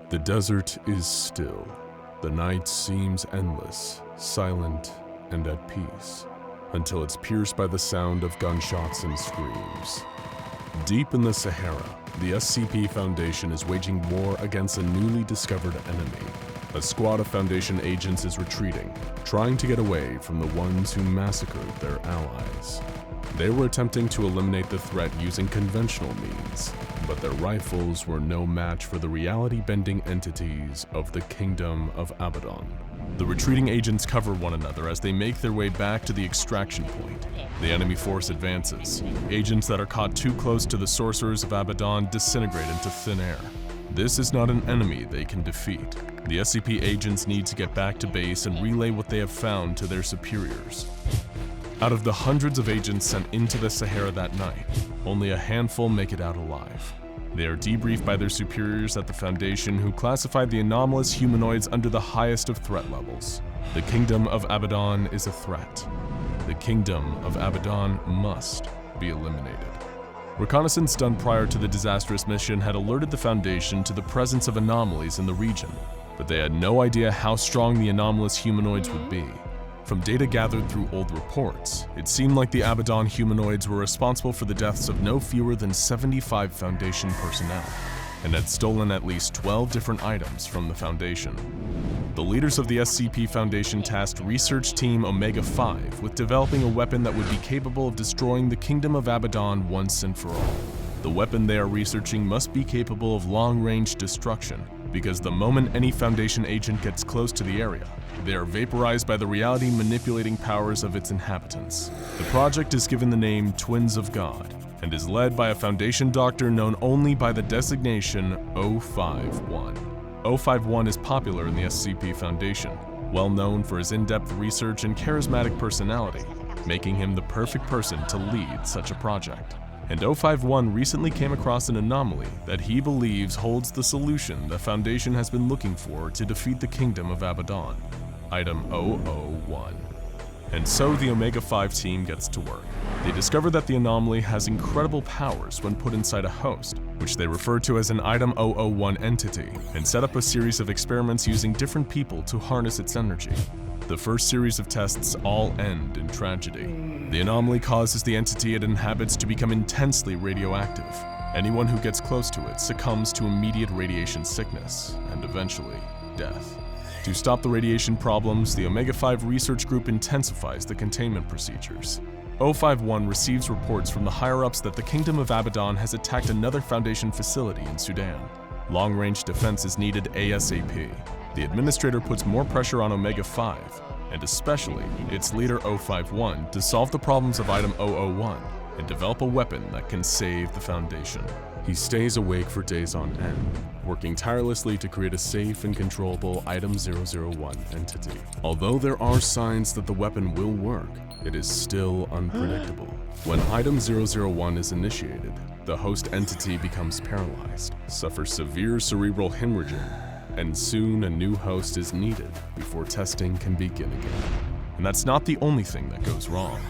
The desert is still. The night seems endless, silent, and at peace, until it's pierced by the sound of gunshots and screams. Deep in the Sahara, the SCP Foundation is waging war against a newly discovered enemy. A squad of Foundation agents is retreating, trying to get away from the ones who massacred their allies. They were attempting to eliminate the threat using conventional means, but their rifles were no match for the reality-bending entities of the Kingdom of Abaddon. The retreating agents cover one another as they make their way back to the extraction point. The enemy force advances. Agents that are caught too close to the sorcerers of Abaddon disintegrate into thin air. This is not an enemy they can defeat. The SCP agents need to get back to base and relay what they have found to their superiors. Out of the hundreds of agents sent into the Sahara that night, only a handful make it out alive. They are debriefed by their superiors at the Foundation, who classified the anomalous humanoids under the highest of threat levels. The Kingdom of Abaddon is a threat. The Kingdom of Abaddon must be eliminated. Reconnaissance done prior to the disastrous mission had alerted the Foundation to the presence of anomalies in the region, but they had no idea how strong the anomalous humanoids would be. From data gathered through old reports, it seemed like the Abaddon humanoids were responsible for the deaths of no fewer than 75 Foundation personnel, and had stolen at least 12 different items from the Foundation. The leaders of the SCP Foundation tasked Research Team Omega-5 with developing a weapon that would be capable of destroying the Kingdom of Abaddon once and for all. The weapon they are researching must be capable of long-range destruction, because the moment any Foundation agent gets close to the area, they are vaporized by the reality-manipulating powers of its inhabitants. The project is given the name Twins of God, and is led by a Foundation doctor known only by the designation 051. 051 is popular in the SCP Foundation, well known for his in-depth research and charismatic personality, making him the perfect person to lead such a project. And 051 recently came across an anomaly that he believes holds the solution the Foundation has been looking for to defeat the Kingdom of Abaddon, Item 001. And so the Omega-5 team gets to work. They discover that the anomaly has incredible powers when put inside a host, which they refer to as an Item 001 entity, and set up a series of experiments using different people to harness its energy. The first series of tests all end in tragedy. The anomaly causes the entity it inhabits to become intensely radioactive. Anyone who gets close to it succumbs to immediate radiation sickness, and eventually, death. To stop the radiation problems, the Omega-5 research group intensifies the containment procedures. 051 receives reports from the higher-ups that the Kingdom of Abaddon has attacked another Foundation facility in Sudan. Long-range defense is needed ASAP. The administrator puts more pressure on Omega-5, and especially its leader 051, to solve the problems of Item 001 and develop a weapon that can save the Foundation. He stays awake for days on end, working tirelessly to create a safe and controllable Item 001 entity. Although there are signs that the weapon will work, it is still unpredictable. When Item 001 is initiated, the host entity becomes paralyzed, suffers severe cerebral hemorrhaging, and soon a new host is needed before testing can begin again. And that's not the only thing that goes wrong.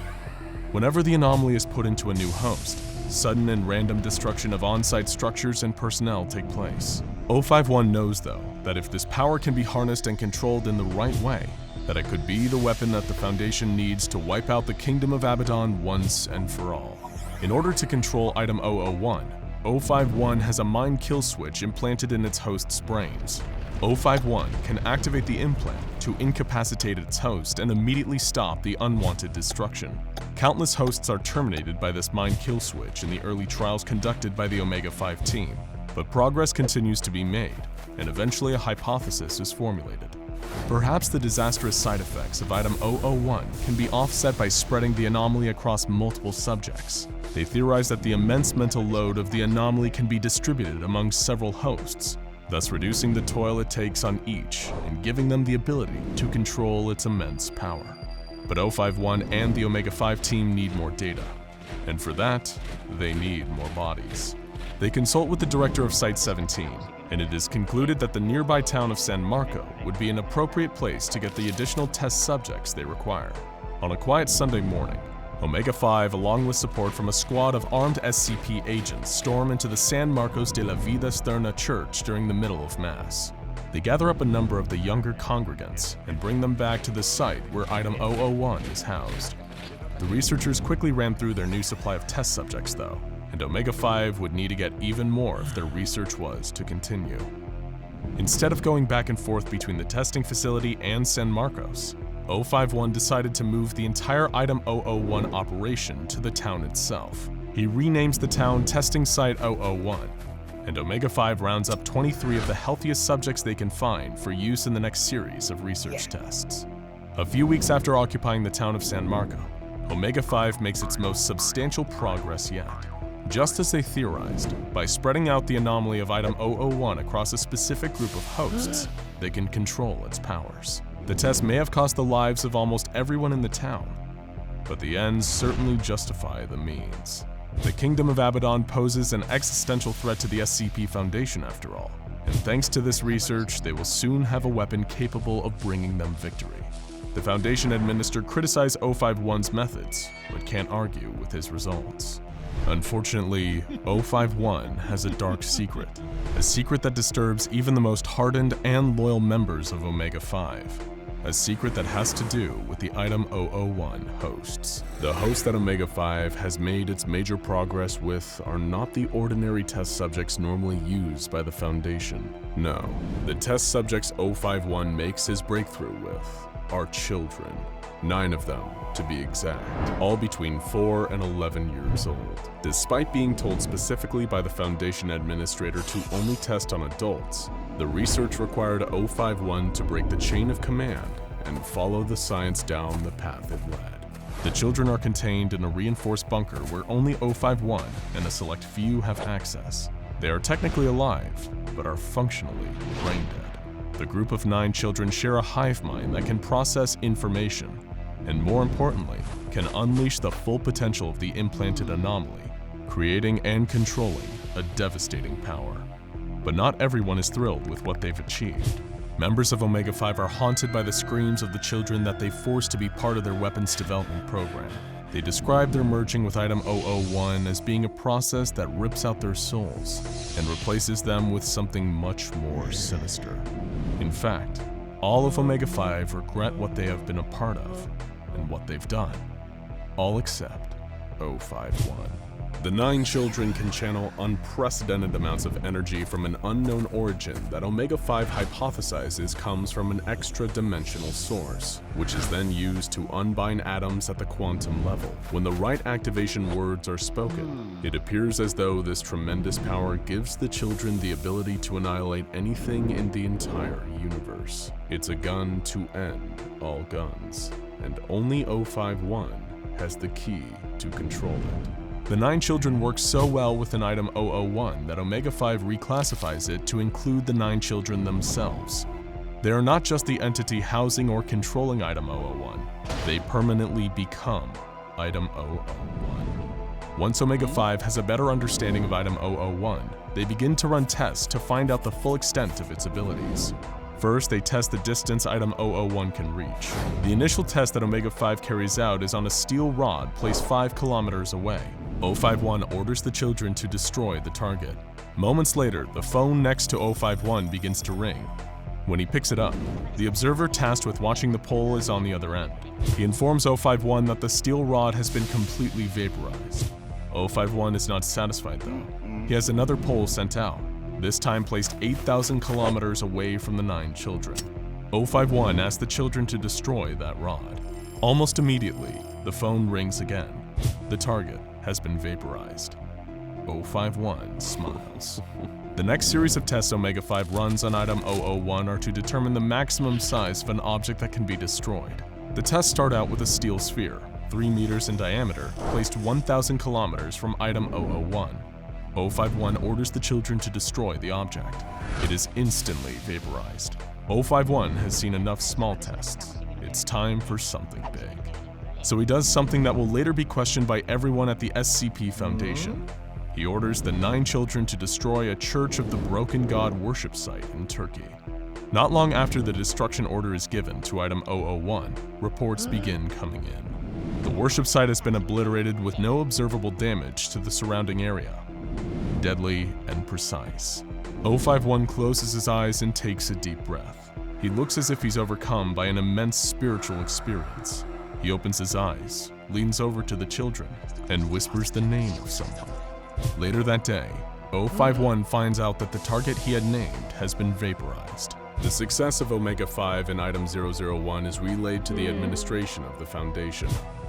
Whenever the anomaly is put into a new host, sudden and random destruction of on-site structures and personnel take place. 051 knows, though, that if this power can be harnessed and controlled in the right way, that it could be the weapon that the Foundation needs to wipe out the Kingdom of Abaddon once and for all. In order to control Item 001, 051 has a mind kill switch implanted in its host's brains. 051 can activate the implant to incapacitate its host and immediately stop the unwanted destruction. Countless hosts are terminated by this mind kill switch in the early trials conducted by the Omega-5 team, but progress continues to be made, and eventually a hypothesis is formulated. Perhaps the disastrous side effects of Item 001 can be offset by spreading the anomaly across multiple subjects. They theorize that the immense mental load of the anomaly can be distributed among several hosts, thus reducing the toil it takes on each and giving them the ability to control its immense power. But 051 and the Omega-5 team need more data, and for that, they need more bodies. They consult with the director of Site-17, and it is concluded that the nearby town of San Marco would be an appropriate place to get the additional test subjects they require. On a quiet Sunday morning, Omega-5, along with support from a squad of armed SCP agents, storm into the San Marcos de la Vida Eterna church during the middle of Mass. They gather up a number of the younger congregants and bring them back to the site where Item 001 is housed. The researchers quickly ran through their new supply of test subjects though, and Omega-5 would need to get even more if their research was to continue. Instead of going back and forth between the testing facility and San Marcos, 051 decided to move the entire Item 001 operation to the town itself. He renames the town Testing Site 001, and Omega-5 rounds up 23 of the healthiest subjects they can find for use in the next series of research tests. A few weeks after occupying the town of San Marco, Omega-5 makes its most substantial progress yet. Just as they theorized, by spreading out the anomaly of Item 001 across a specific group of hosts, they can control its powers. The test may have cost the lives of almost everyone in the town, but the ends certainly justify the means. The Kingdom of Abaddon poses an existential threat to the SCP Foundation after all, and thanks to this research, they will soon have a weapon capable of bringing them victory. The Foundation Administrator criticized 051's methods, but can't argue with his results. Unfortunately, 051 has a dark secret, a secret that disturbs even the most hardened and loyal members of Omega-5. A secret that has to do with the Item 001 hosts. The hosts that Omega-5 has made its major progress with are not the ordinary test subjects normally used by the Foundation. No, the test subjects 051 makes his breakthrough with are children. 9 of them, to be exact, all between 4 and 11 years old. Despite being told specifically by the Foundation Administrator to only test on adults, the research required 051 to break the chain of command and follow the science down the path it led. The children are contained in a reinforced bunker where only 051 and a select few have access. They are technically alive, but are functionally brain dead. The group of 9 children share a hive mind that can process information, and more importantly, can unleash the full potential of the implanted anomaly, creating and controlling a devastating power. But not everyone is thrilled with what they've achieved. Members of Omega-5 are haunted by the screams of the children that they forced to be part of their weapons development program. They describe their merging with Item 001 as being a process that rips out their souls and replaces them with something much more sinister. In fact, all of Omega-5 regret what they have been a part of and what they've done, all except 051. The 9 children can channel unprecedented amounts of energy from an unknown origin that Omega-5 hypothesizes comes from an extra-dimensional source, which is then used to unbind atoms at the quantum level. When the right activation words are spoken, it appears as though this tremendous power gives the children the ability to annihilate anything in the entire universe. It's a gun to end all guns, and only 051 has the key to control it. The 9 children work so well with an Item 001 that Omega-5 reclassifies it to include the 9 children themselves. They are not just the entity housing or controlling Item 001, they permanently become Item 001. Once Omega-5 has a better understanding of Item 001, they begin to run tests to find out the full extent of its abilities. First, they test the distance Item 001 can reach. The initial test that Omega-5 carries out is on a steel rod placed 5 kilometers away. 051 orders the children to destroy the target. Moments later, the phone next to 051 begins to ring. When he picks it up, the observer tasked with watching the pole is on the other end. He informs 051 that the steel rod has been completely vaporized. 051 is not satisfied though. He has another pole sent out, this time placed 8,000 kilometers away from the 9 children. 051 asks the children to destroy that rod. Almost immediately, the phone rings again. The target has been vaporized. 051 smiles. The next series of tests Omega-5 runs on Item 001 are to determine the maximum size of an object that can be destroyed. The tests start out with a steel sphere, 3 meters in diameter, placed 1,000 kilometers from Item 001. 051 orders the children to destroy the object. It is instantly vaporized. 051 has seen enough small tests. It's time for something big. So he does something that will later be questioned by everyone at the SCP Foundation. He orders the 9 children to destroy a Church of the Broken God worship site in Turkey. Not long after the destruction order is given to Item 001, reports begin coming in. The worship site has been obliterated with no observable damage to the surrounding area. Deadly and precise. 051 closes his eyes and takes a deep breath. He looks as if he's overcome by an immense spiritual experience. He opens his eyes, leans over to the children, and whispers the name of someone. Later that day, 051 finds out that the target he had named has been vaporized. The success of Omega-5 and Item 001 is relayed to the administration of the Foundation.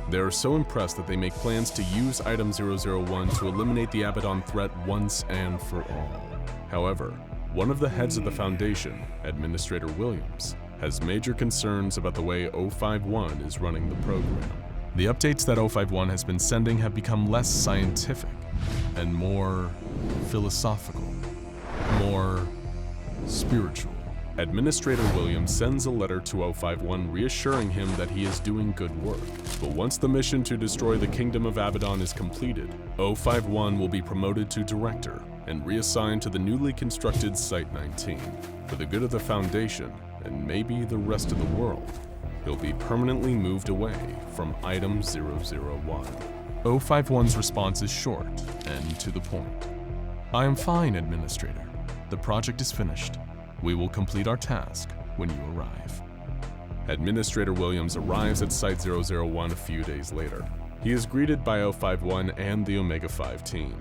They are so impressed that they make plans to use Item 001 to eliminate the Abaddon threat once and for all. However, one of the heads of the Foundation, Administrator Williams, has major concerns about the way 051 is running the program. The updates that 051 has been sending have become less scientific and more philosophical, more spiritual. Administrator Williams sends a letter to 051 reassuring him that he is doing good work. But once the mission to destroy the Kingdom of Abaddon is completed, 051 will be promoted to Director and reassigned to the newly constructed Site-19. For the good of the Foundation, and maybe the rest of the world, he'll be permanently moved away from Item 001. 051's response is short and to the point. I am fine, Administrator. The project is finished. We will complete our task when you arrive. Administrator Williams arrives at Site-001 a few days later. He is greeted by 051 and the Omega-5 team.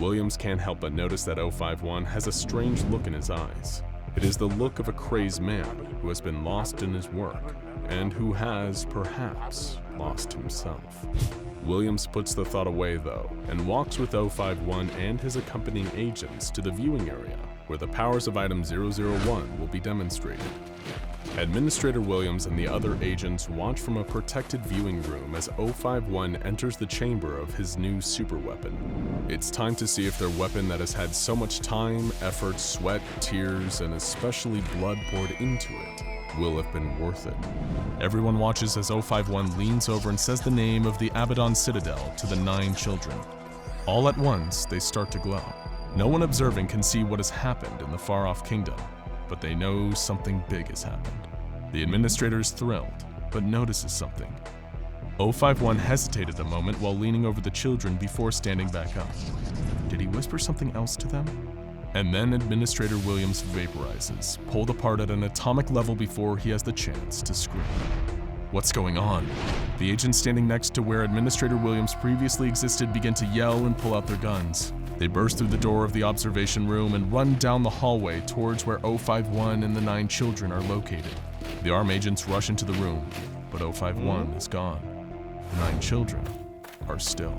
Williams can't help but notice that 051 has a strange look in his eyes. It is the look of a crazed man who has been lost in his work, and who has, perhaps, lost himself. Williams puts the thought away, though, and walks with 051 and his accompanying agents to the viewing area, where the powers of Item 001 will be demonstrated. Administrator Williams and the other agents watch from a protected viewing room as 051 enters the chamber of his new superweapon. It's time to see if their weapon that has had so much time, effort, sweat, tears, and especially blood poured into it will have been worth it. Everyone watches as 051 leans over and says the name of the Abaddon Citadel to the 9 children. All at once, they start to glow. No one observing can see what has happened in the far-off kingdom, but they know something big has happened. The administrator is thrilled, but notices something. 051 hesitated a moment while leaning over the children before standing back up. Did he whisper something else to them? And then Administrator Williams vaporizes, pulled apart at an atomic level before he has the chance to scream. What's going on? The agents standing next to where Administrator Williams previously existed begin to yell and pull out their guns. They burst through the door of the observation room and run down the hallway towards where 051 and the 9 children are located. The armed agents rush into the room, but 051 is gone. The 9 children are still.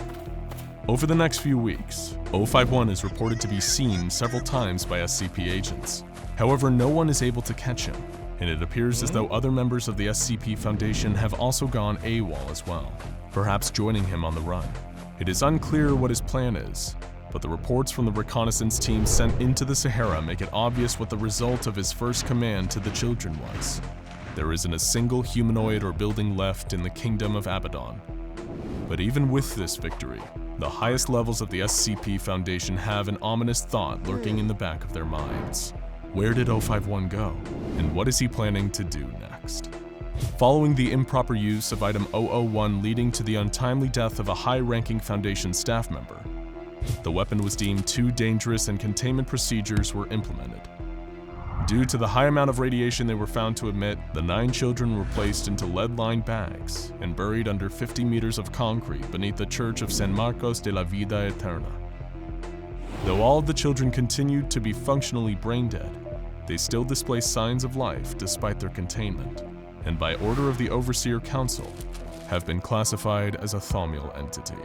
Over the next few weeks, 051 is reported to be seen several times by SCP agents. However, no one is able to catch him, and it appears as though other members of the SCP Foundation have also gone AWOL as well, perhaps joining him on the run. It is unclear what his plan is, but the reports from the reconnaissance team sent into the Sahara make it obvious what the result of his first command to the children was. There isn't a single humanoid or building left in the Kingdom of Abaddon. But even with this victory, the highest levels of the SCP Foundation have an ominous thought lurking in the back of their minds. Where did 051 go? And what is he planning to do next? Following the improper use of Item 001 leading to the untimely death of a high-ranking Foundation staff member, the weapon was deemed too dangerous and containment procedures were implemented. Due to the high amount of radiation they were found to emit, the 9 children were placed into lead-lined bags and buried under 50 meters of concrete beneath the Church of San Marcos de la Vida Eterna. Though all of the children continued to be functionally brain-dead, they still display signs of life despite their containment, and by order of the Overseer Council, have been classified as a thaumial entity.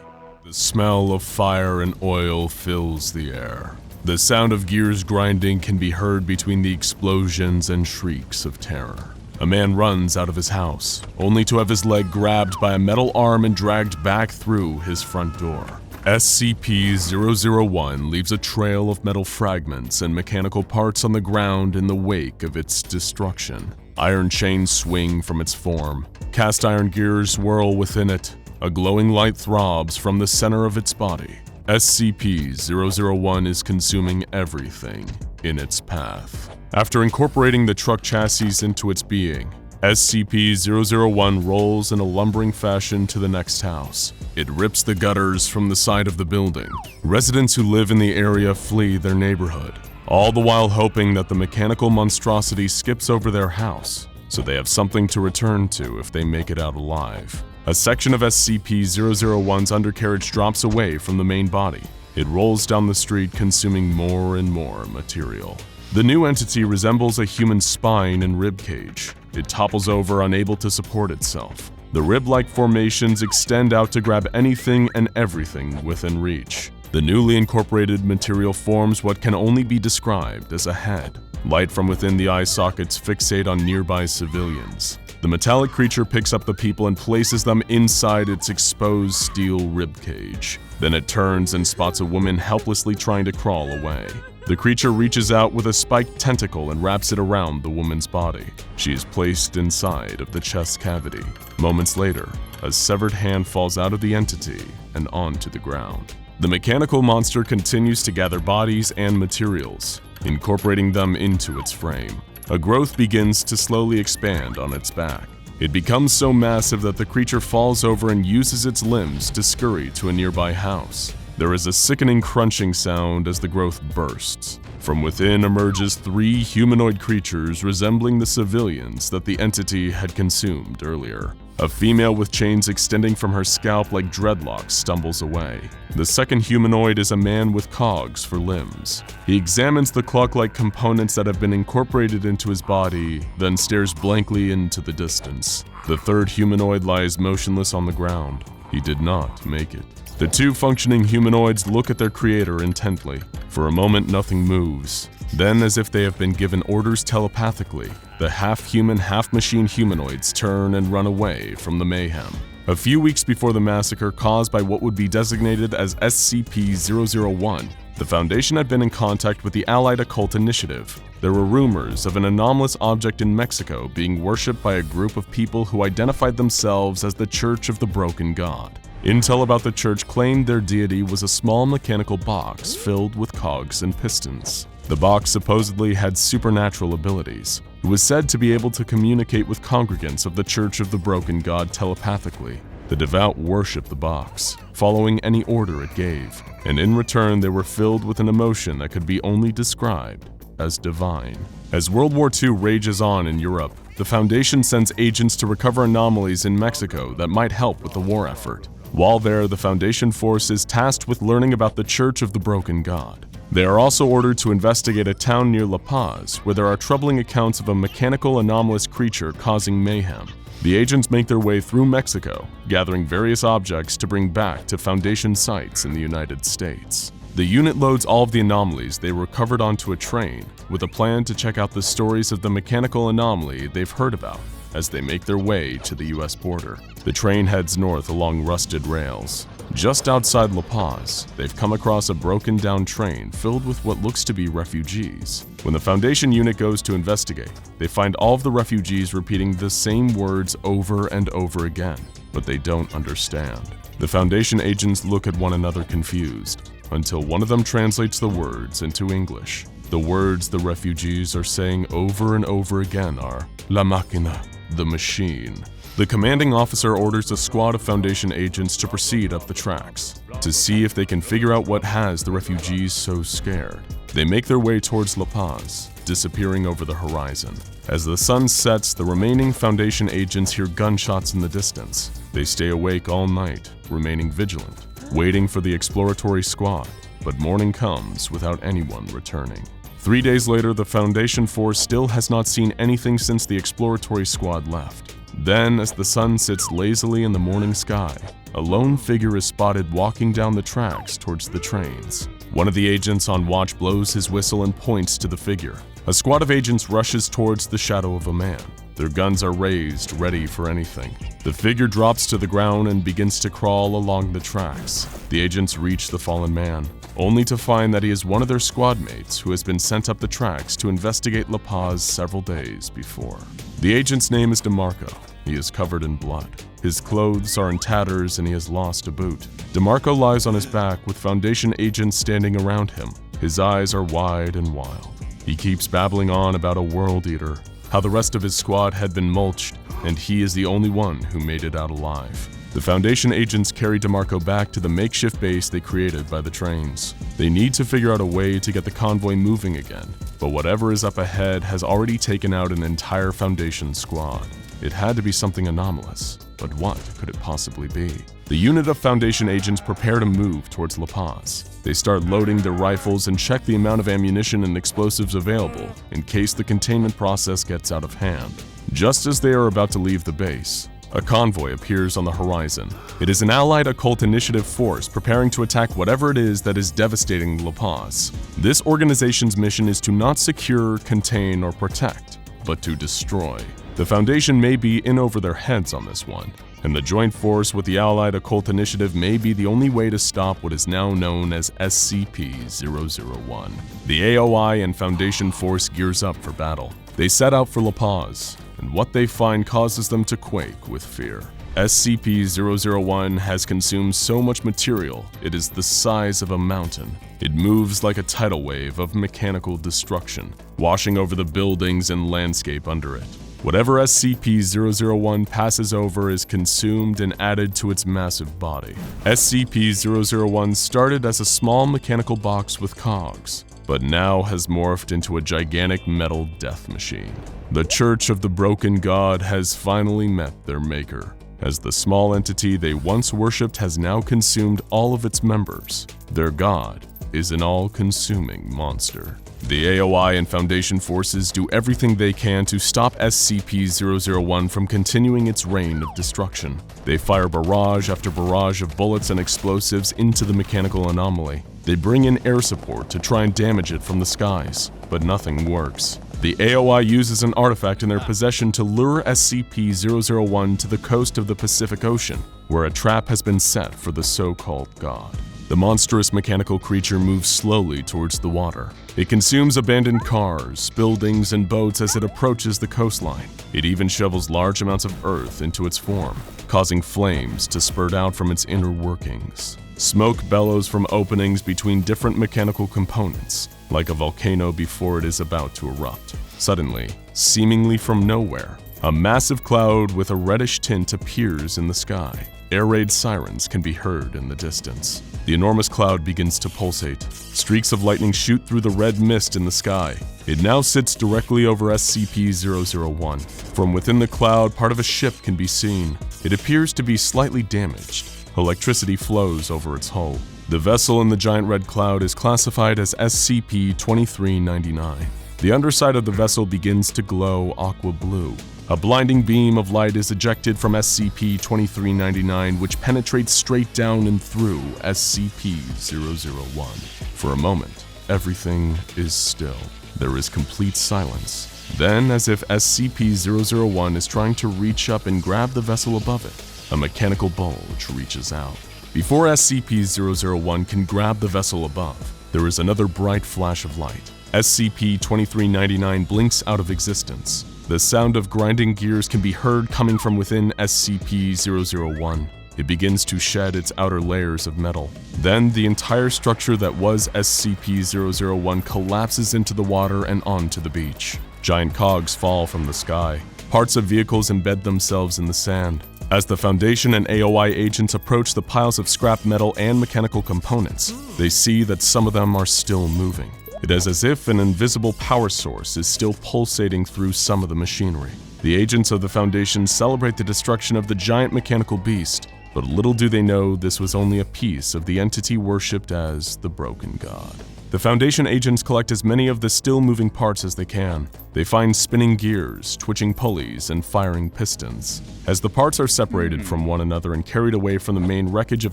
The smell of fire and oil fills the air. The sound of gears grinding can be heard between the explosions and shrieks of terror. A man runs out of his house, only to have his leg grabbed by a metal arm and dragged back through his front door. SCP-001 leaves a trail of metal fragments and mechanical parts on the ground in the wake of its destruction. Iron chains swing from its form. Cast iron gears whirl within it. A glowing light throbs from the center of its body. SCP-001 is consuming everything in its path. After incorporating the truck chassis into its being, SCP-001 rolls in a lumbering fashion to the next house. It rips the gutters from the side of the building. Residents who live in the area flee their neighborhood, all the while hoping that the mechanical monstrosity skips over their house, so they have something to return to if they make it out alive. A section of SCP-001's undercarriage drops away from the main body. It rolls down the street, consuming more and more material. The new entity resembles a human spine and rib cage. It topples over, unable to support itself. The rib-like formations extend out to grab anything and everything within reach. The newly incorporated material forms what can only be described as a head. Light from within the eye sockets fixate on nearby civilians. The metallic creature picks up the people and places them inside its exposed steel ribcage. Then it turns and spots a woman helplessly trying to crawl away. The creature reaches out with a spiked tentacle and wraps it around the woman's body. She is placed inside of the chest cavity. Moments later, a severed hand falls out of the entity and onto the ground. The mechanical monster continues to gather bodies and materials, incorporating them into its frame. A growth begins to slowly expand on its back. It becomes so massive that the creature falls over and uses its limbs to scurry to a nearby house. There is a sickening crunching sound as the growth bursts. From within emerges 3 humanoid creatures resembling the civilians that the entity had consumed earlier. A female with chains extending from her scalp like dreadlocks stumbles away. The second humanoid is a man with cogs for limbs. He examines the clock-like components that have been incorporated into his body, then stares blankly into the distance. The third humanoid lies motionless on the ground. He did not make it. The 2 functioning humanoids look at their creator intently. For a moment, nothing moves. Then, as if they have been given orders telepathically, the half-human, half-machine humanoids turn and run away from the mayhem. A few weeks before the massacre caused by what would be designated as SCP-001, the Foundation had been in contact with the Allied Occult Initiative. There were rumors of an anomalous object in Mexico being worshipped by a group of people who identified themselves as the Church of the Broken God. Intel about the church claimed their deity was a small mechanical box filled with cogs and pistons. The box supposedly had supernatural abilities. It was said to be able to communicate with congregants of the Church of the Broken God telepathically. The devout worshipped the box, following any order it gave, and in return they were filled with an emotion that could be only described as divine. As World War II rages on in Europe, the Foundation sends agents to recover anomalies in Mexico that might help with the war effort. While there, the Foundation force is tasked with learning about the Church of the Broken God. They are also ordered to investigate a town near La Paz, where there are troubling accounts of a mechanical anomalous creature causing mayhem. The agents make their way through Mexico, gathering various objects to bring back to Foundation sites in the United States. The unit loads all of the anomalies they recovered onto a train, with a plan to check out the stories of the mechanical anomaly they've heard about as they make their way to the US border. The train heads north along rusted rails. Just outside La Paz, they've come across a broken down train filled with what looks to be refugees. When the Foundation unit goes to investigate, they find all of the refugees repeating the same words over and over again, but they don't understand. The Foundation agents look at one another confused, until one of them translates the words into English. The words the refugees are saying over and over again are, La Máquina, the machine. The commanding officer orders a squad of Foundation agents to proceed up the tracks, to see if they can figure out what has the refugees so scared. They make their way towards La Paz, disappearing over the horizon. As the sun sets, the remaining Foundation agents hear gunshots in the distance. They stay awake all night, remaining vigilant, waiting for the exploratory squad, but morning comes without anyone returning. 3 days later, the Foundation force still has not seen anything since the exploratory squad left. Then, as the sun sits lazily in the morning sky, a lone figure is spotted walking down the tracks towards the trains. One of the agents on watch blows his whistle and points to the figure. A squad of agents rushes towards the shadow of a man. Their guns are raised, ready for anything. The figure drops to the ground and begins to crawl along the tracks. The agents reach the fallen man, only to find that he is one of their squad mates who has been sent up the tracks to investigate La Paz several days before. The agent's name is DeMarco. He is covered in blood. His clothes are in tatters and he has lost a boot. DeMarco lies on his back with Foundation agents standing around him. His eyes are wide and wild. He keeps babbling on about a world eater, how the rest of his squad had been mulched, and he is the only one who made it out alive. The Foundation agents carry DeMarco back to the makeshift base they created by the trains. They need to figure out a way to get the convoy moving again, but whatever is up ahead has already taken out an entire Foundation squad. It had to be something anomalous, but what could it possibly be? The unit of Foundation agents prepare to move towards La Paz. They start loading their rifles and check the amount of ammunition and explosives available in case the containment process gets out of hand. Just as they are about to leave the base, a convoy appears on the horizon. It is an allied occult initiative force preparing to attack whatever it is that is devastating La Paz. This organization's mission is to not secure, contain, or protect, but to destroy. The Foundation may be in over their heads on this one, and the joint force with the allied occult initiative may be the only way to stop what is now known as SCP-001. The AOI and Foundation force gears up for battle. They set out for La Paz, and what they find causes them to quake with fear. SCP-001 has consumed so much material, it is the size of a mountain. It moves like a tidal wave of mechanical destruction, washing over the buildings and landscape under it. Whatever SCP-001 passes over is consumed and added to its massive body. SCP-001 started as a small mechanical box with cogs, but now has morphed into a gigantic metal death machine. The Church of the Broken God has finally met their maker, as the small entity they once worshipped has now consumed all of its members. Their god is an all-consuming monster. The AOI and Foundation forces do everything they can to stop SCP-001 from continuing its reign of destruction. They fire barrage after barrage of bullets and explosives into the mechanical anomaly. They bring in air support to try and damage it from the skies, but nothing works. The AOI uses an artifact in their possession to lure SCP-001 to the coast of the Pacific Ocean, where a trap has been set for the so-called god. The monstrous mechanical creature moves slowly towards the water. It consumes abandoned cars, buildings, and boats as it approaches the coastline. It even shovels large amounts of earth into its form, causing flames to spurt out from its inner workings. Smoke bellows from openings between different mechanical components, like a volcano before it is about to erupt. Suddenly, seemingly from nowhere, a massive cloud with a reddish tint appears in the sky. Air raid sirens can be heard in the distance. The enormous cloud begins to pulsate. Streaks of lightning shoot through the red mist in the sky. It now sits directly over SCP-001. From within the cloud, part of a ship can be seen. It appears to be slightly damaged. Electricity flows over its hull. The vessel in the giant red cloud is classified as SCP-2399. The underside of the vessel begins to glow aqua blue. A blinding beam of light is ejected from SCP-2399, which penetrates straight down and through SCP-001. For a moment, everything is still. There is complete silence. Then, as if SCP-001 is trying to reach up and grab the vessel above it, a mechanical bulge reaches out. Before SCP-001 can grab the vessel above, there is another bright flash of light. SCP-2399 blinks out of existence. The sound of grinding gears can be heard coming from within SCP-001. It begins to shed its outer layers of metal. Then the entire structure that was SCP-001 collapses into the water and onto the beach. Giant cogs fall from the sky. Parts of vehicles embed themselves in the sand. As the Foundation and AOI agents approach the piles of scrap metal and mechanical components, they see that some of them are still moving. It is as if an invisible power source is still pulsating through some of the machinery. The agents of the Foundation celebrate the destruction of the giant mechanical beast, but little do they know this was only a piece of the entity worshipped as the Broken God. The Foundation agents collect as many of the still moving parts as they can. They find spinning gears, twitching pulleys, and firing pistons. As the parts are separated from one another and carried away from the main wreckage of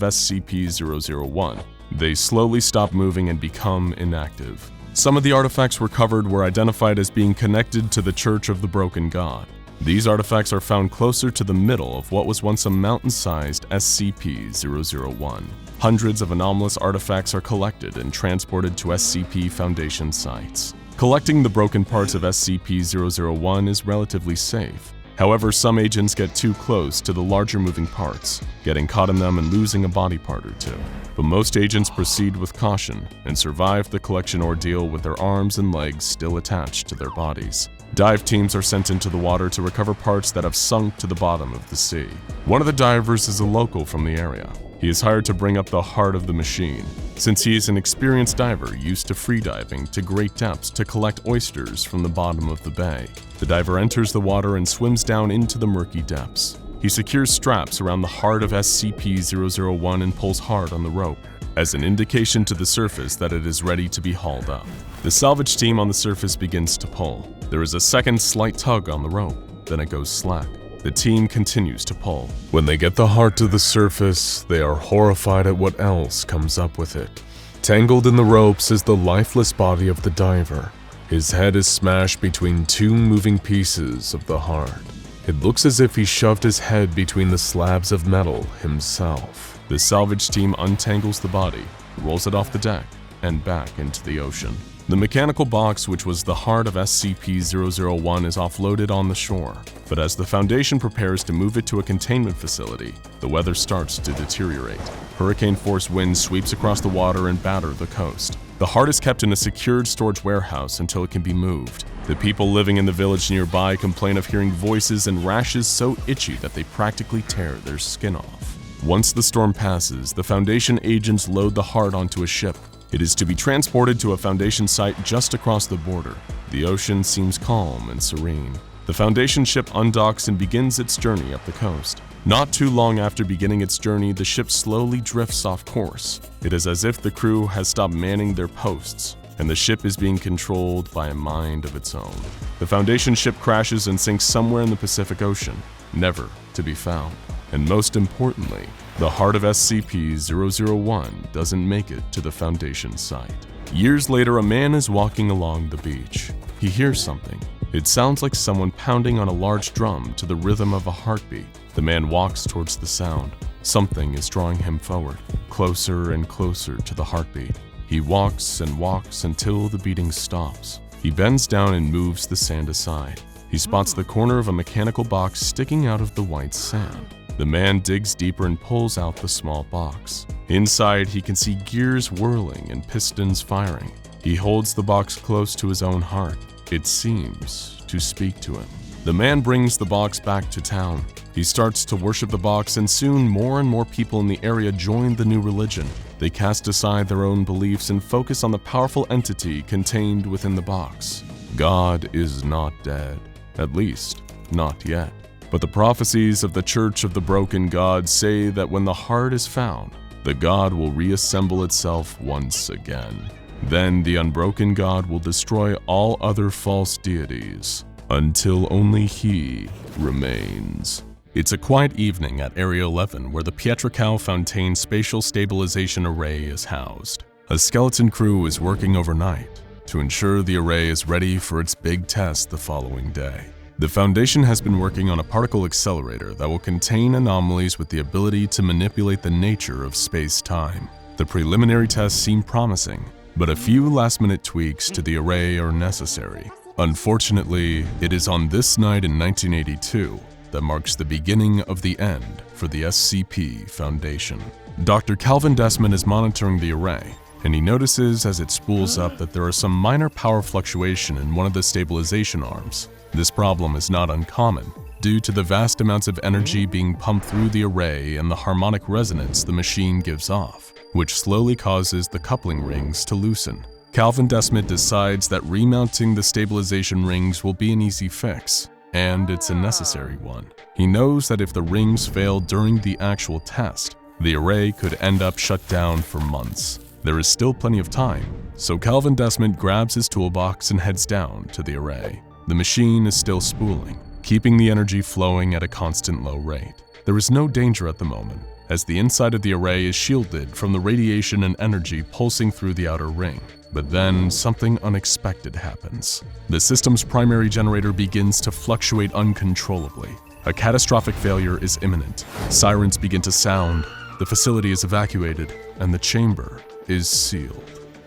SCP-001, they slowly stop moving and become inactive. Some of the artifacts recovered were identified as being connected to the Church of the Broken God. These artifacts are found closer to the middle of what was once a mountain-sized SCP-001. Hundreds of anomalous artifacts are collected and transported to SCP Foundation sites. Collecting the broken parts of SCP-001 is relatively safe. However, some agents get too close to the larger moving parts, getting caught in them and losing a body part or two. But most agents proceed with caution and survive the collection ordeal with their arms and legs still attached to their bodies. Dive teams are sent into the water to recover parts that have sunk to the bottom of the sea. One of the divers is a local from the area. He is hired to bring up the heart of the machine, since he is an experienced diver used to freediving to great depths to collect oysters from the bottom of the bay. The diver enters the water and swims down into the murky depths. He secures straps around the heart of SCP-001 and pulls hard on the rope, as an indication to the surface that it is ready to be hauled up. The salvage team on the surface begins to pull. There is a second slight tug on the rope, then it goes slack. The team continues to pull. When they get the heart to the surface, they are horrified at what else comes up with it. Tangled in the ropes is the lifeless body of the diver. His head is smashed between two moving pieces of the heart. It looks as if he shoved his head between the slabs of metal himself. The salvage team untangles the body, rolls it off the deck, and back into the ocean. The mechanical box, which was the heart of SCP-001, is offloaded on the shore, but as the Foundation prepares to move it to a containment facility, the weather starts to deteriorate. Hurricane-force winds sweeps across the water and batter the coast. The heart is kept in a secured storage warehouse until it can be moved. The people living in the village nearby complain of hearing voices and rashes so itchy that they practically tear their skin off. Once the storm passes, the Foundation agents load the heart onto a ship. It is to be transported to a Foundation site just across the border. The ocean seems calm and serene. The Foundation ship undocks and begins its journey up the coast. Not too long after beginning its journey, the ship slowly drifts off course. It is as if the crew has stopped manning their posts, and the ship is being controlled by a mind of its own. The Foundation ship crashes and sinks somewhere in the Pacific Ocean, never to be found. And most importantly, the heart of SCP-001 doesn't make it to the Foundation site. Years later, a man is walking along the beach. He hears something. It sounds like someone pounding on a large drum to the rhythm of a heartbeat. The man walks towards the sound. Something is drawing him forward, closer and closer to the heartbeat. He walks and walks until the beating stops. He bends down and moves the sand aside. He spots the corner of a mechanical box sticking out of the white sand. The man digs deeper and pulls out the small box. Inside, he can see gears whirling and pistons firing. He holds the box close to his own heart. It seems to speak to him. The man brings the box back to town. He starts to worship the box, and soon more and more people in the area join the new religion. They cast aside their own beliefs and focus on the powerful entity contained within the box. God is not dead, at least not yet. But the prophecies of the Church of the Broken God say that when the heart is found, the God will reassemble itself once again. Then the unbroken God will destroy all other false deities, until only he remains. It's a quiet evening at Area 11 where the Pietrocal Fontaine Spatial Stabilization Array is housed. A skeleton crew is working overnight to ensure the array is ready for its big test the following day. The Foundation has been working on a particle accelerator that will contain anomalies with the ability to manipulate the nature of space-time. The preliminary tests seem promising, but a few last-minute tweaks to the array are necessary. Unfortunately, it is on this night in 1982 that marks the beginning of the end for the SCP Foundation. Dr. Calvin Desmond is monitoring the array, and he notices as it spools up that there are some minor power fluctuation in one of the stabilization arms. This problem is not uncommon, due to the vast amounts of energy being pumped through the array and the harmonic resonance the machine gives off, which slowly causes the coupling rings to loosen. Calvin Desmond decides that remounting the stabilization rings will be an easy fix, and it's a necessary one. He knows that if the rings fail during the actual test, the array could end up shut down for months. There is still plenty of time, so Calvin Desmond grabs his toolbox and heads down to the array. The machine is still spooling, keeping the energy flowing at a constant low rate. There is no danger at the moment, as the inside of the array is shielded from the radiation and energy pulsing through the outer ring. But then something unexpected happens. The system's primary generator begins to fluctuate uncontrollably. A catastrophic failure is imminent. Sirens begin to sound, the facility is evacuated, and the chamber is sealed.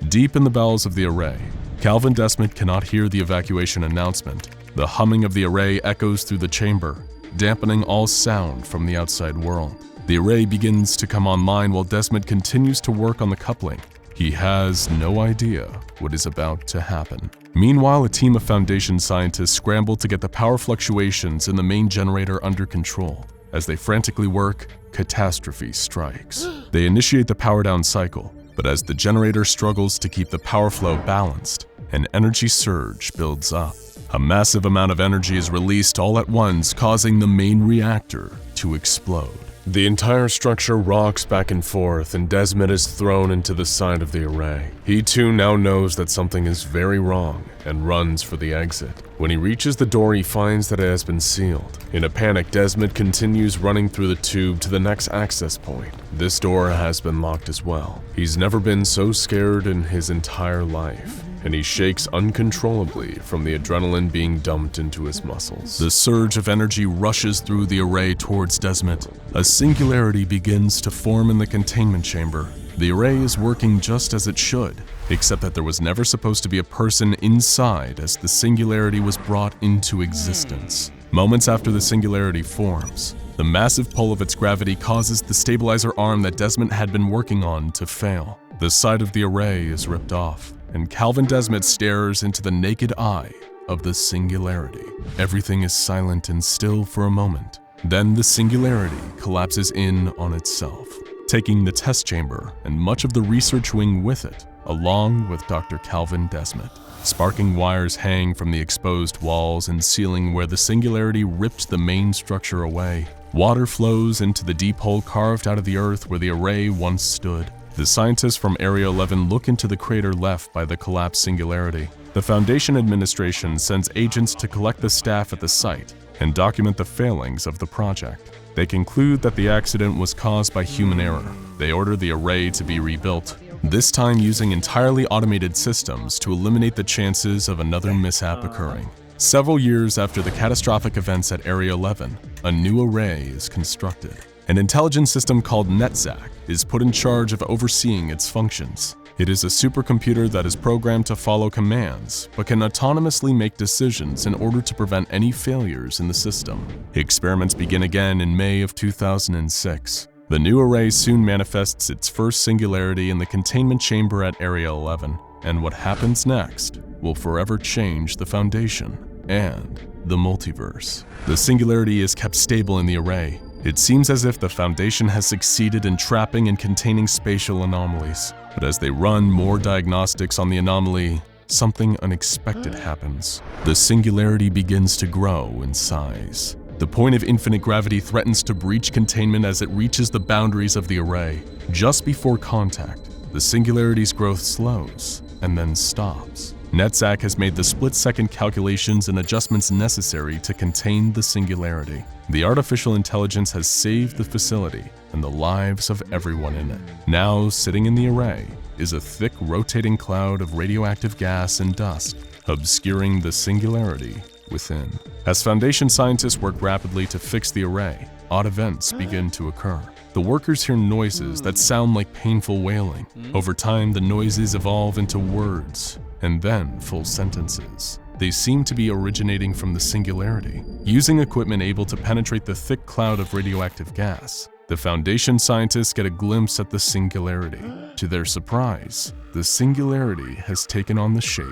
Deep in the bowels of the array, Calvin Desmond cannot hear the evacuation announcement. The humming of the array echoes through the chamber, dampening all sound from the outside world. The array begins to come online while Desmond continues to work on the coupling. He has no idea what is about to happen. Meanwhile, a team of Foundation scientists scramble to get the power fluctuations in the main generator under control. As they frantically work, catastrophe strikes. They initiate the power down cycle, but as the generator struggles to keep the power flow balanced, an energy surge builds up. A massive amount of energy is released all at once, causing the main reactor to explode. The entire structure rocks back and forth, and Desmond is thrown into the side of the array. He too now knows that something is very wrong and runs for the exit. When he reaches the door, he finds that it has been sealed. In a panic, Desmond continues running through the tube to the next access point. This door has been locked as well. He's never been so scared in his entire life, and he shakes uncontrollably from the adrenaline being dumped into his muscles. The surge of energy rushes through the array towards Desmond. A singularity begins to form in the containment chamber. The array is working just as it should, except that there was never supposed to be a person inside as the singularity was brought into existence. Moments after the singularity forms, the massive pull of its gravity causes the stabilizer arm that Desmond had been working on to fail. The side of the array is ripped off, and Calvin Desmond stares into the naked eye of the singularity. Everything is silent and still for a moment. Then the singularity collapses in on itself, taking the test chamber and much of the research wing with it, along with Dr. Calvin Desmond. Sparking wires hang from the exposed walls and ceiling where the singularity ripped the main structure away. Water flows into the deep hole carved out of the earth where the array once stood. The scientists from Area 11 look into the crater left by the collapsed singularity. The Foundation administration sends agents to collect the staff at the site and document the failings of the project. They conclude that the accident was caused by human error. They order the array to be rebuilt, this time using entirely automated systems to eliminate the chances of another mishap occurring. Several years after the catastrophic events at Area 11, a new array is constructed. An intelligence system called NetZac is put in charge of overseeing its functions. It is a supercomputer that is programmed to follow commands, but can autonomously make decisions in order to prevent any failures in the system. Experiments begin again in May of 2006. The new array soon manifests its first singularity in the containment chamber at Area 11, and what happens next will forever change the Foundation and the multiverse. The singularity is kept stable in the array. It seems as if the Foundation has succeeded in trapping and containing spatial anomalies, but as they run more diagnostics on the anomaly, something unexpected happens. The singularity begins to grow in size. The point of infinite gravity threatens to breach containment as it reaches the boundaries of the array. Just before contact, the singularity's growth slows and then stops. NetZac has made the split-second calculations and adjustments necessary to contain the singularity. The artificial intelligence has saved the facility and the lives of everyone in it. Now, sitting in the array is a thick, rotating cloud of radioactive gas and dust, obscuring the singularity within. As Foundation scientists work rapidly to fix the array, odd events begin to occur. The workers hear noises that sound like painful wailing. Over time, the noises evolve into words, and then full sentences. They seem to be originating from the singularity. Using equipment able to penetrate the thick cloud of radioactive gas, the Foundation scientists get a glimpse at the singularity. To their surprise, the singularity has taken on the shape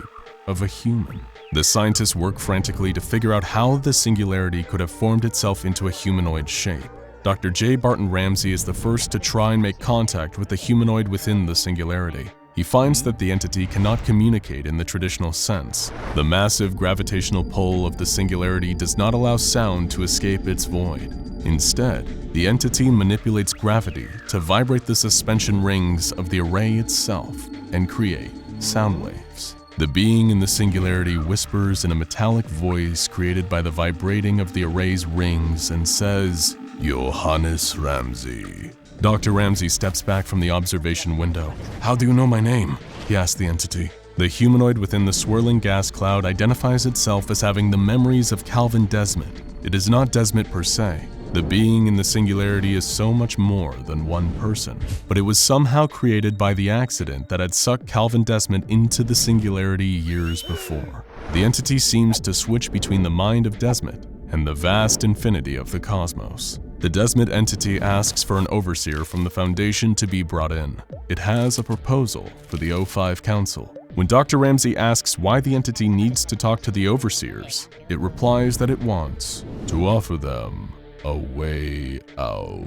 of a human. The scientists work frantically to figure out how the singularity could have formed itself into a humanoid shape. Dr. J. Barton Ramsey is the first to try and make contact with the humanoid within the singularity. He finds that the entity cannot communicate in the traditional sense. The massive gravitational pull of the singularity does not allow sound to escape its void. Instead, the entity manipulates gravity to vibrate the suspension rings of the array itself and create sound waves. The being in the singularity whispers in a metallic voice created by the vibrating of the array's rings and says, "Johannes Ramsey." Dr. Ramsey steps back from the observation window. "How do you know my name?" he asks the entity. The humanoid within the swirling gas cloud identifies itself as having the memories of Calvin Desmond. It is not Desmond per se. The being in the singularity is so much more than one person, but it was somehow created by the accident that had sucked Calvin Desmond into the singularity years before. The entity seems to switch between the mind of Desmond and the vast infinity of the cosmos. The Desmet entity asks for an overseer from the Foundation to be brought in. It has a proposal for the O5 Council. When Dr. Ramsey asks why the entity needs to talk to the overseers, it replies that it wants to offer them a way out.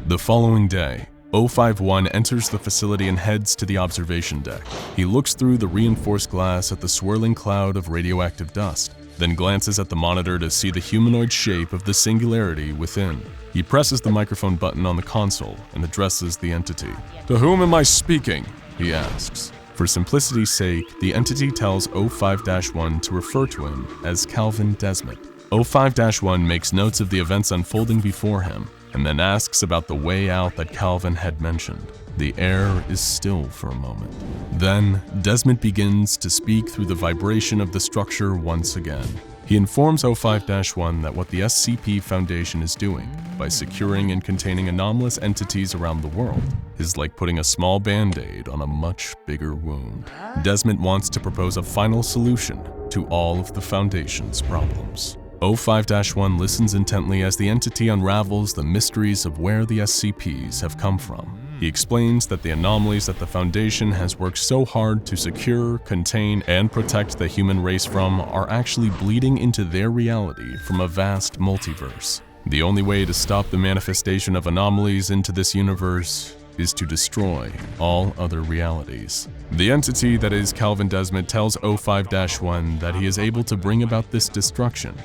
The following day, O51 enters the facility and heads to the observation deck. He looks through the reinforced glass at the swirling cloud of radioactive dust, then glances at the monitor to see the humanoid shape of the singularity within. He presses the microphone button on the console and addresses the entity. "To whom am I speaking?" he asks. For simplicity's sake, the entity tells O5-1 to refer to him as Calvin Desmet. O5-1 makes notes of the events unfolding before him, and then asks about the way out that Calvin had mentioned. The air is still for a moment. Then, Desmet begins to speak through the vibration of the structure once again. He informs O5-1 that what the SCP Foundation is doing by securing and containing anomalous entities around the world is like putting a small band-aid on a much bigger wound. Desmet wants to propose a final solution to all of the Foundation's problems. O5-1 listens intently as the entity unravels the mysteries of where the SCPs have come from. He explains that the anomalies that the Foundation has worked so hard to secure, contain, and protect the human race from are actually bleeding into their reality from a vast multiverse. The only way to stop the manifestation of anomalies into this universe is to destroy all other realities. The entity that is Calvin Desmet tells O5-1 that he is able to bring about this destruction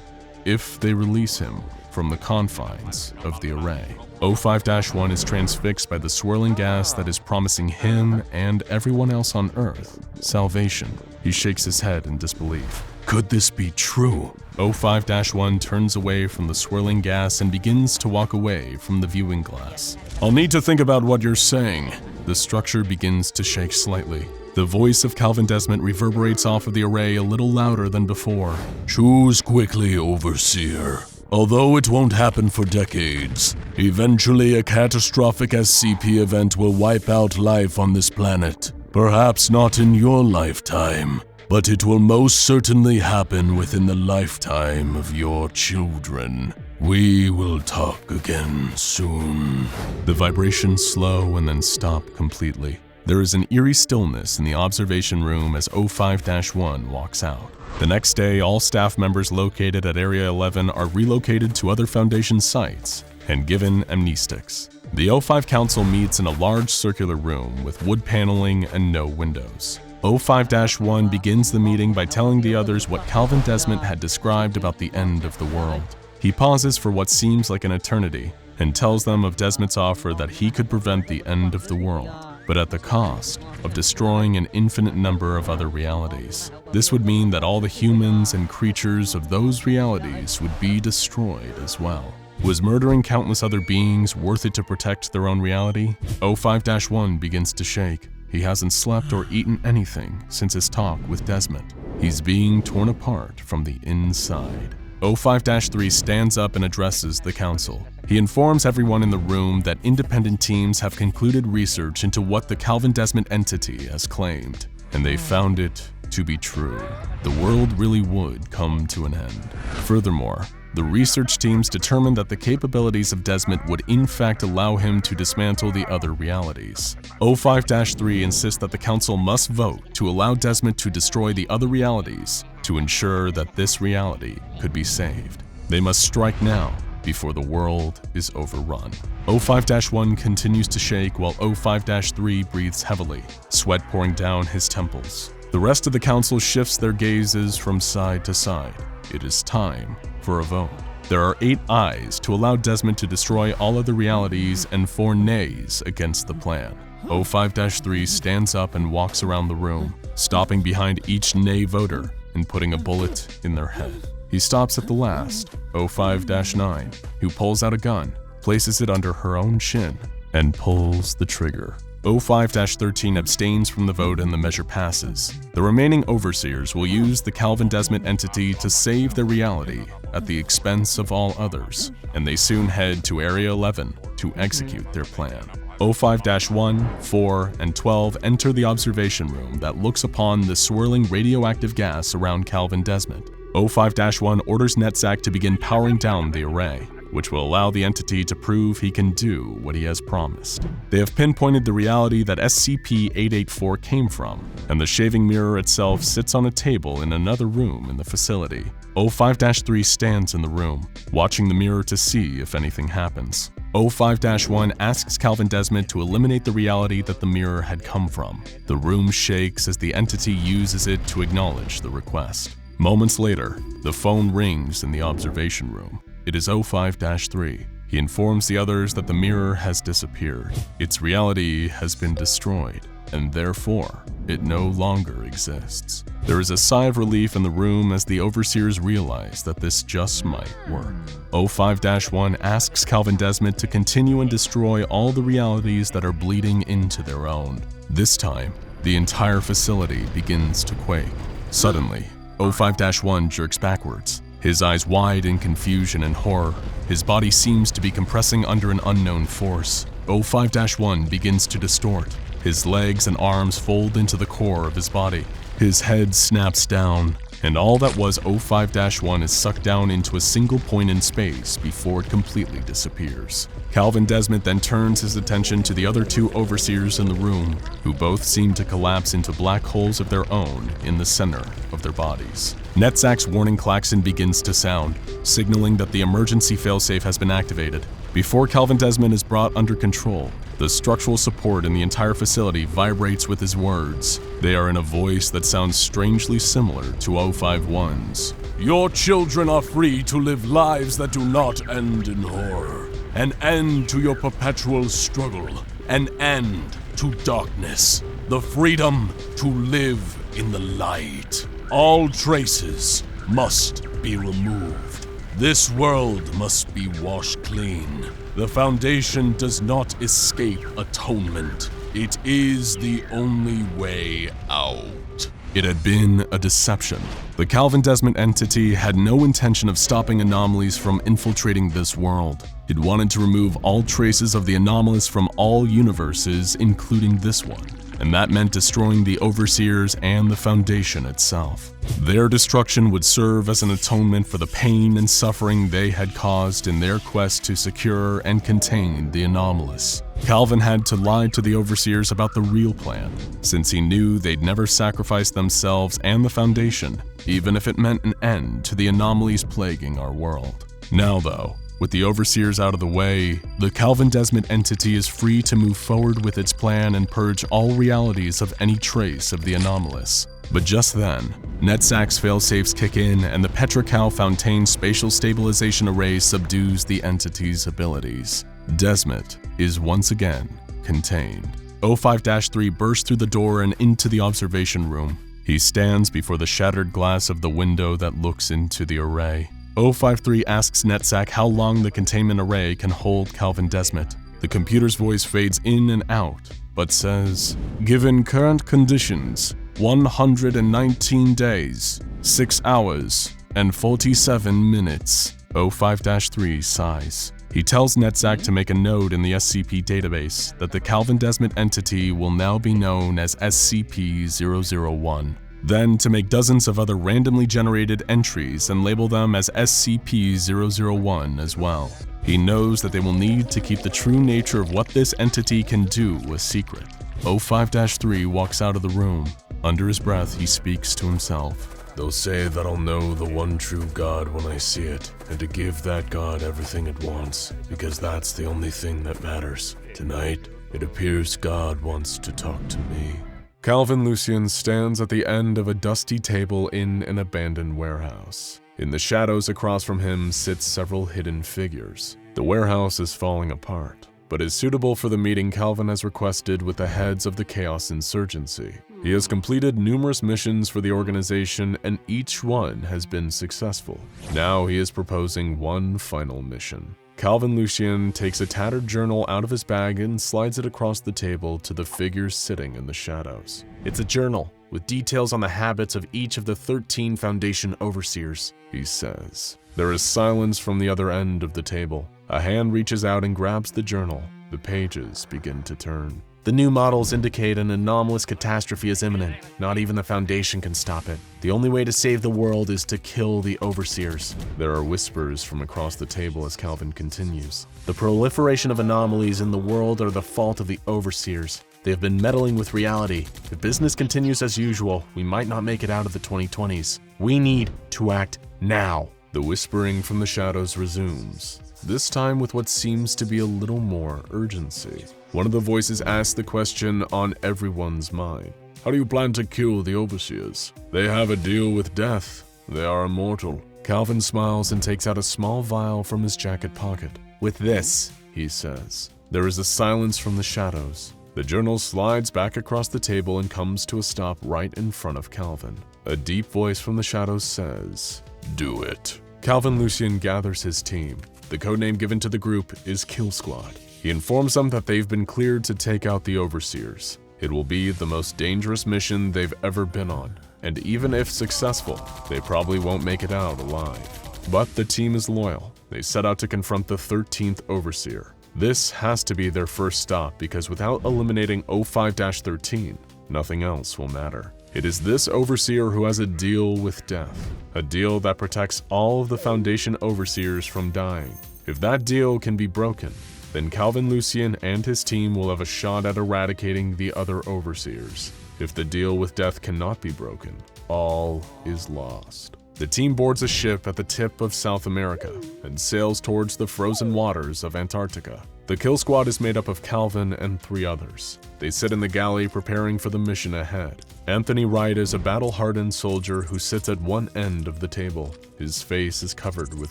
if they release him from the confines of the array. O5-1 is transfixed by the swirling gas that is promising him and everyone else on Earth salvation. He shakes his head in disbelief. Could this be true? O5-1 turns away from the swirling gas and begins to walk away from the viewing glass. I'll need to think about what you're saying. The structure begins to shake slightly. The voice of Calvin Desmet reverberates off of the array a little louder than before. Choose quickly, Overseer. Although it won't happen for decades, eventually a catastrophic SCP event will wipe out life on this planet. Perhaps not in your lifetime, but it will most certainly happen within the lifetime of your children. We will talk again soon. The vibrations slow and then stop completely. There is an eerie stillness in the observation room as O5-1 walks out. The next day, all staff members located at Area 11 are relocated to other Foundation sites and given amnestics. The O5 Council meets in a large circular room with wood paneling and no windows. O5-1 begins the meeting by telling the others what Calvin Desmet had described about the end of the world. He pauses for what seems like an eternity and tells them of Desmet's offer that he could prevent the end of the world, but at the cost of destroying an infinite number of other realities. This would mean that all the humans and creatures of those realities would be destroyed as well. Was murdering countless other beings worth it to protect their own reality? O5-1 begins to shake. He hasn't slept or eaten anything since his talk with Desmet. He's being torn apart from the inside. O5-3 stands up and addresses the council. He informs everyone in the room that independent teams have concluded research into what the Calvin Desmet entity has claimed, and they found it to be true. The world really would come to an end. Furthermore, the research teams determined that the capabilities of Desmet would in fact allow him to dismantle the other realities. O5-3 insists that the council must vote to allow Desmet to destroy the other realities to ensure that this reality could be saved. They must strike now before the world is overrun. O5-1 continues to shake while O5-3 breathes heavily, sweat pouring down his temples. The rest of the council shifts their gazes from side to side. It is time for a vote. There are 8 ayes to allow Desmet to destroy all other realities and 4 nays against the plan. O5-3 stands up and walks around the room, stopping behind each nay voter and putting a bullet in their head. He stops at the last, O5-9, who pulls out a gun, places it under her own chin, and pulls the trigger. O5-13 abstains from the vote and the measure passes. The remaining overseers will use the Calvin Desmet entity to save their reality at the expense of all others, and they soon head to Area 11 to execute their plan. O5-1, 4, and 12 enter the observation room that looks upon the swirling radioactive gas around Calvin Desmet. O5-1 orders NetSac to begin powering down the array. which will allow the entity to prove he can do what he has promised. They have pinpointed the reality that SCP-884 came from, and the shaving mirror itself sits on a table in another room in the facility. O5-3 stands in the room, watching the mirror to see if anything happens. O5-1 asks Calvin Desmond to eliminate the reality that the mirror had come from. The room shakes as the entity uses it to acknowledge the request. Moments later, the phone rings in the observation room. It is O5-3. He informs the others that the mirror has disappeared. Its reality has been destroyed, and therefore, it no longer exists. There is a sigh of relief in the room as the overseers realize that this just might work. O5-1 asks Calvin Desmond to continue and destroy all the realities that are bleeding into their own. This time, the entire facility begins to quake. Suddenly, O5-1 jerks backwards, his eyes wide in confusion and horror. His body seems to be compressing under an unknown force. O5-1 begins to distort. His legs and arms fold into the core of his body. His head snaps down, and all that was O5-1 is sucked down into a single point in space before it completely disappears. Calvin Desmond then turns his attention to the other two overseers in the room, who both seem to collapse into black holes of their own in the center of their bodies. Netzak's warning klaxon begins to sound, signaling that the emergency failsafe has been activated. Before Calvin Desmond is brought under control, the structural support in the entire facility vibrates with his words. They are in a voice that sounds strangely similar to O5-1's. Your children are free to live lives that do not end in horror. An end to your perpetual struggle. An end to darkness. The freedom to live in the light. All traces must be removed. This world must be washed clean. The Foundation does not escape atonement. It is the only way out. It had been a deception. The Calvin Desmond entity had no intention of stopping anomalies from infiltrating this world. It wanted to remove all traces of the anomalous from all universes, including this one. And that meant destroying the Overseers and the Foundation itself. Their destruction would serve as an atonement for the pain and suffering they had caused in their quest to secure and contain the anomalous. Calvin had to lie to the Overseers about the real plan, since he knew they'd never sacrifice themselves and the Foundation, even if it meant an end to the anomalies plaguing our world. Now though, with the Overseers out of the way, the Calvin Desmond entity is free to move forward with its plan and purge all realities of any trace of the anomalous. But just then, Netzak's failsafes kick in and the Petrichow Fontaine Spatial Stabilization Array subdues the entity's abilities. Desmond is once again contained. O5-3 bursts through the door and into the observation room. He stands before the shattered glass of the window that looks into the array. O5-3 asks Netzak how long the containment array can hold Calvin Desmond. The computer's voice fades in and out, but says, "Given current conditions, 119 days, 6 hours, and 47 minutes. O5-3 sighs. He tells Netzak to make a note in the SCP database that the Calvin Desmond entity will now be known as SCP-001. Then to make dozens of other randomly generated entries and label them as SCP-001 as well. He knows that they will need to keep the true nature of what this entity can do a secret. O5-3 walks out of the room. Under his breath, he speaks to himself. They'll say that I'll know the one true God when I see it, and to give that God everything it wants, because that's the only thing that matters. Tonight, it appears God wants to talk to me." Calvin Lucien stands at the end of a dusty table in an abandoned warehouse. In the shadows across from him sit several hidden figures. The warehouse is falling apart, but is suitable for the meeting Calvin has requested with the heads of the Chaos Insurgency. He has completed numerous missions for the organization, and each one has been successful. Now he is proposing one final mission. Calvin Lucien takes a tattered journal out of his bag and slides it across the table to the figures sitting in the shadows. It's a journal with details on the habits of each of the 13 Foundation Overseers, he says. There is silence from the other end of the table. A hand reaches out and grabs the journal. The pages begin to turn. The new models indicate an anomalous catastrophe is imminent. Not even the Foundation can stop it. The only way to save the world is to kill the Overseers. There are whispers from across the table as Calvin continues. The proliferation of anomalies in the world are the fault of the Overseers. They have been meddling with reality. If business continues as usual, we might not make it out of the 2020s. We need to act now. The whispering from the shadows resumes, this time with what seems to be a little more urgency. One of the voices asks the question on everyone's mind. How do you plan to kill the Overseers? They have a deal with death. They are immortal. Calvin smiles and takes out a small vial from his jacket pocket. With this, he says. There is a silence from the shadows. The journal slides back across the table and comes to a stop right in front of Calvin. A deep voice from the shadows says, "Do it." Calvin Lucien gathers his team. The codename given to the group is Kill Squad. He informs them that they've been cleared to take out the Overseers. It will be the most dangerous mission they've ever been on, and even if successful, they probably won't make it out alive. But the team is loyal. They set out to confront the 13th Overseer. This has to be their first stop because without eliminating 05-13, nothing else will matter. It is this Overseer who has a deal with death, a deal that protects all of the Foundation Overseers from dying. If that deal can be broken, then Calvin Lucien and his team will have a shot at eradicating the other Overseers. If the deal with death cannot be broken, all is lost. The team boards a ship at the tip of South America and sails towards the frozen waters of Antarctica. The kill squad is made up of Calvin and 3 others. They sit in the galley preparing for the mission ahead. Anthony Wright is a battle-hardened soldier who sits at one end of the table. His face is covered with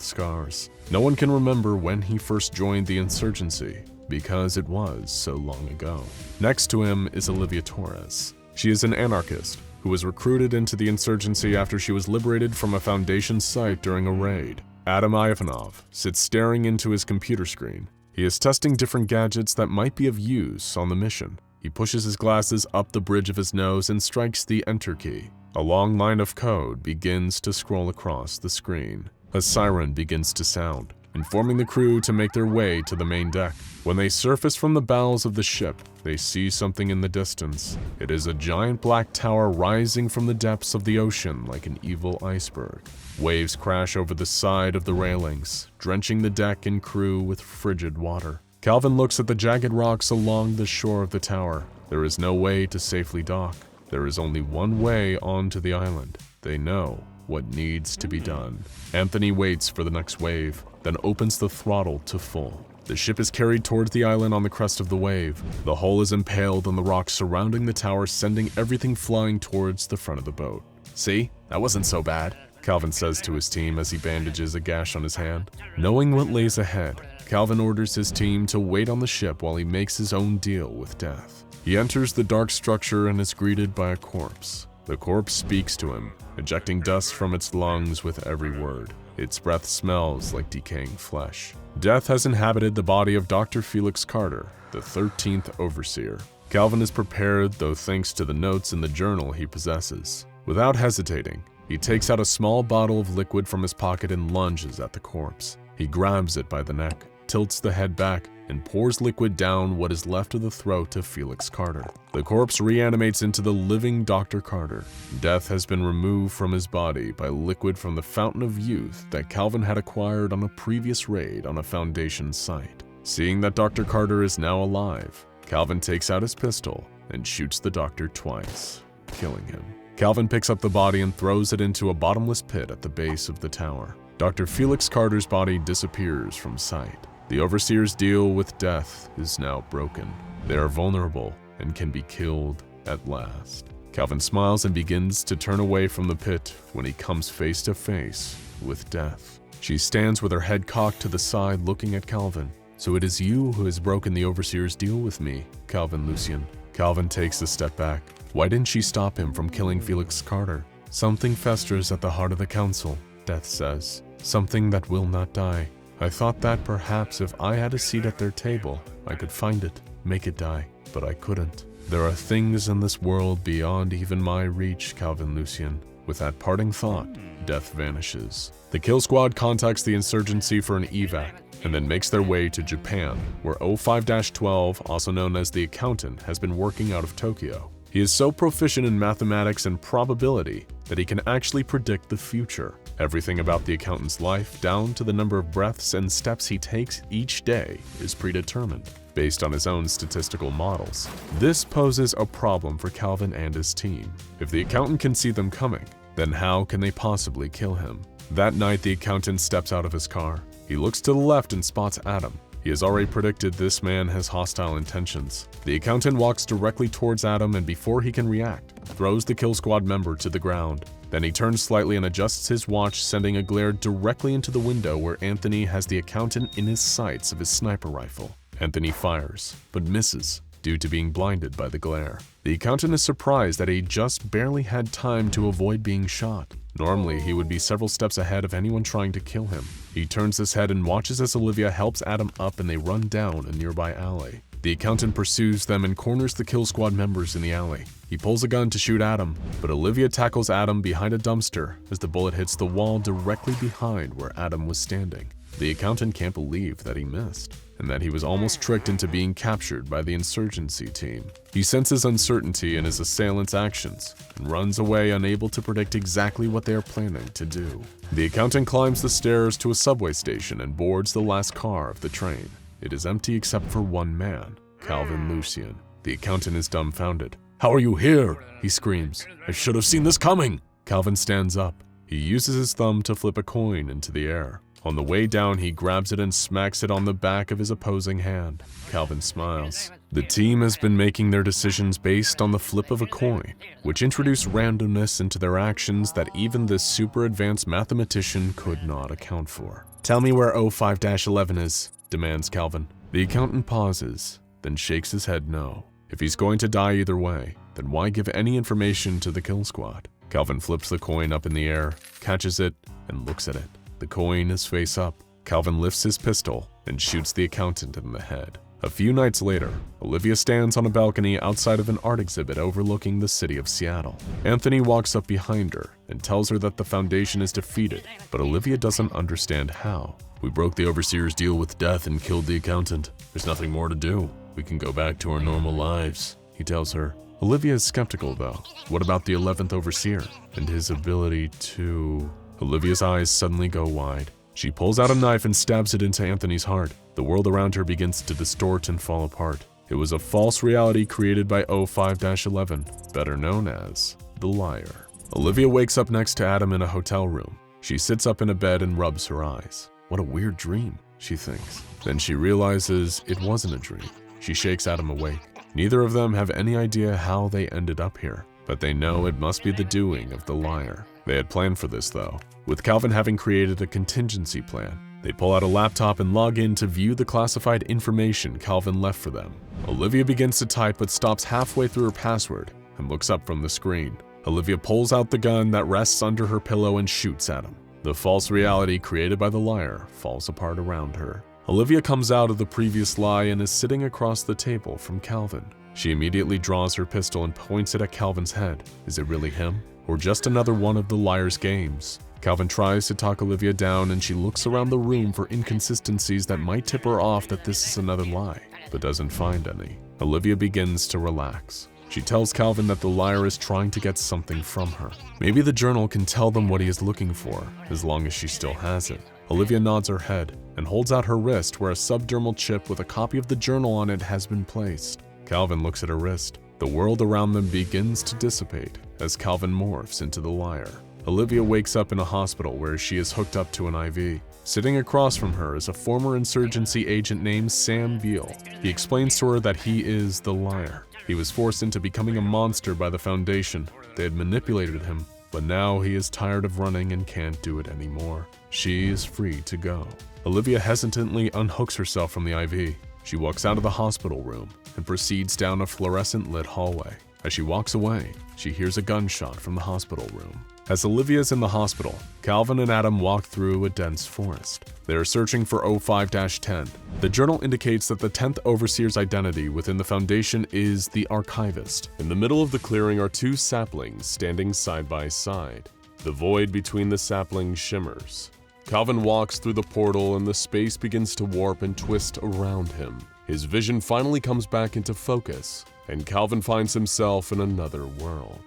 scars. No one can remember when he first joined the insurgency, because it was so long ago. Next to him is Olivia Torres. She is an anarchist who was recruited into the insurgency after she was liberated from a Foundation site during a raid. Adam Ivanov sits staring into his computer screen. He is testing different gadgets that might be of use on the mission. He pushes his glasses up the bridge of his nose and strikes the Enter key. A long line of code begins to scroll across the screen. A siren begins to sound, informing the crew to make their way to the main deck. When they surface from the bowels of the ship, they see something in the distance. It is a giant black tower rising from the depths of the ocean like an evil iceberg. Waves crash over the side of the railings, drenching the deck and crew with frigid water. Calvin looks at the jagged rocks along the shore of the tower. There is no way to safely dock. There is only one way onto the island. They know what needs to be done. Anthony waits for the next wave, then opens the throttle to full. The ship is carried towards the island on the crest of the wave. The hull is impaled on the rocks surrounding the tower, sending everything flying towards the front of the boat. "See? That wasn't so bad," Calvin says to his team as he bandages a gash on his hand. Knowing what lays ahead, Calvin orders his team to wait on the ship while he makes his own deal with death. He enters the dark structure and is greeted by a corpse. The corpse speaks to him, ejecting dust from its lungs with every word. Its breath smells like decaying flesh. Death has inhabited the body of Dr. Felix Carter, the 13th Overseer. Calvin is prepared, though thanks to the notes in the journal he possesses. Without hesitating, he takes out a small bottle of liquid from his pocket and lunges at the corpse. He grabs it by the neck, tilts the head back, and pours liquid down what is left of the throat of Felix Carter. The corpse reanimates into the living Dr. Carter. Death has been removed from his body by liquid from the Fountain of Youth that Calvin had acquired on a previous raid on a Foundation site. Seeing that Dr. Carter is now alive, Calvin takes out his pistol and shoots the doctor twice, killing him. Calvin picks up the body and throws it into a bottomless pit at the base of the tower. Dr. Felix Carter's body disappears from sight. The Overseer's deal with death is now broken. They are vulnerable and can be killed at last. Calvin smiles and begins to turn away from the pit when he comes face to face with death. She stands with her head cocked to the side looking at Calvin. "So it is you who has broken the Overseer's deal with me, Calvin Lucien." Calvin takes a step back. Why didn't she stop him from killing Felix Carter? "Something festers at the heart of the Council," Death says. "Something that will not die. I thought that perhaps if I had a seat at their table, I could find it, make it die, but I couldn't. There are things in this world beyond even my reach, Calvin Lucien." With that parting thought, Death vanishes. The kill squad contacts the insurgency for an evac. and then makes their way to Japan, where 05-12, also known as the Accountant, has been working out of Tokyo. He is so proficient in mathematics and probability that he can actually predict the future. Everything about the Accountant's life, down to the number of breaths and steps he takes each day, is predetermined, based on his own statistical models. This poses a problem for Calvin and his team. If the Accountant can see them coming, then how can they possibly kill him? That night, the Accountant steps out of his car. He looks to the left and spots Adam. He has already predicted this man has hostile intentions. The Accountant walks directly towards Adam, and before he can react, throws the kill squad member to the ground. Then he turns slightly and adjusts his watch, sending a glare directly into the window where Anthony has the Accountant in his sights of his sniper rifle. Anthony fires, but misses, due to being blinded by the glare. The Accountant is surprised that he just barely had time to avoid being shot. Normally, he would be several steps ahead of anyone trying to kill him. He turns his head and watches as Olivia helps Adam up and they run down a nearby alley. The Accountant pursues them and corners the kill squad members in the alley. He pulls a gun to shoot Adam, but Olivia tackles Adam behind a dumpster as the bullet hits the wall directly behind where Adam was standing. The Accountant can't believe that he missed, and that he was almost tricked into being captured by the insurgency team. He senses uncertainty in his assailants' actions and runs away, unable to predict exactly what they are planning to do. The Accountant climbs the stairs to a subway station and boards the last car of the train. It is empty except for one man, Calvin Lucian. The Accountant is dumbfounded. "How are you here?" he screams. "I should have seen this coming." Calvin stands up. He uses his thumb to flip a coin into the air. On the way down, he grabs it and smacks it on the back of his opposing hand. Calvin smiles. The team has been making their decisions based on the flip of a coin, which introduced randomness into their actions that even this super advanced mathematician could not account for. "Tell me where 05-11 is," demands Calvin. The Accountant pauses, then shakes his head no. If he's going to die either way, then why give any information to the kill squad? Calvin flips the coin up in the air, catches it, and looks at it. The coin is face up. Calvin lifts his pistol and shoots the Accountant in the head. A few nights later, Olivia stands on a balcony outside of an art exhibit overlooking the city of Seattle. Anthony walks up behind her and tells her that the Foundation is defeated, but Olivia doesn't understand how. "We broke the Overseer's deal with death and killed the Accountant. There's nothing more to do. We can go back to our normal lives," he tells her. Olivia is skeptical though. What about the 11th Overseer and his ability to... Olivia's eyes suddenly go wide. She pulls out a knife and stabs it into Anthony's heart. The world around her begins to distort and fall apart. It was a false reality created by 05-11, better known as the Liar. Olivia wakes up next to Adam in a hotel room. She sits up in a bed and rubs her eyes. What a weird dream, she thinks. Then she realizes it wasn't a dream. She shakes Adam awake. Neither of them have any idea how they ended up here, but they know it must be the doing of the Liar. They had planned for this though, with Calvin having created a contingency plan. They pull out a laptop and log in to view the classified information Calvin left for them. Olivia begins to type but stops halfway through her password and looks up from the screen. Olivia pulls out the gun that rests under her pillow and shoots at him. The false reality created by the Liar falls apart around her. Olivia comes out of the previous lie and is sitting across the table from Calvin. She immediately draws her pistol and points it at Calvin's head. Is it really him? Or just another one of the Liar's games? Calvin tries to talk Olivia down and she looks around the room for inconsistencies that might tip her off that this is another lie, but doesn't find any. Olivia begins to relax. She tells Calvin that the Liar is trying to get something from her. Maybe the journal can tell them what he is looking for, as long as she still has it. Olivia nods her head and holds out her wrist where a subdermal chip with a copy of the journal on it has been placed. Calvin looks at her wrist. The world around them begins to dissipate as Calvin morphs into the Liar. Olivia wakes up in a hospital where she is hooked up to an IV. Sitting across from her is a former insurgency agent named Sam Beale. He explains to her that he is the Liar. He was forced into becoming a monster by the Foundation. They had manipulated him, but now he is tired of running and can't do it anymore. She is free to go. Olivia hesitantly unhooks herself from the IV. She walks out of the hospital room and proceeds down a fluorescent-lit hallway. As she walks away, she hears a gunshot from the hospital room. As Olivia is in the hospital, Calvin and Adam walk through a dense forest. They are searching for 05-10. The journal indicates that the 10th Overseer's identity within the Foundation is the Archivist. In the middle of the clearing are two saplings standing side by side. The void between the saplings shimmers, Calvin walks through the portal and the space begins to warp and twist around him. His vision finally comes back into focus, and Calvin finds himself in another world.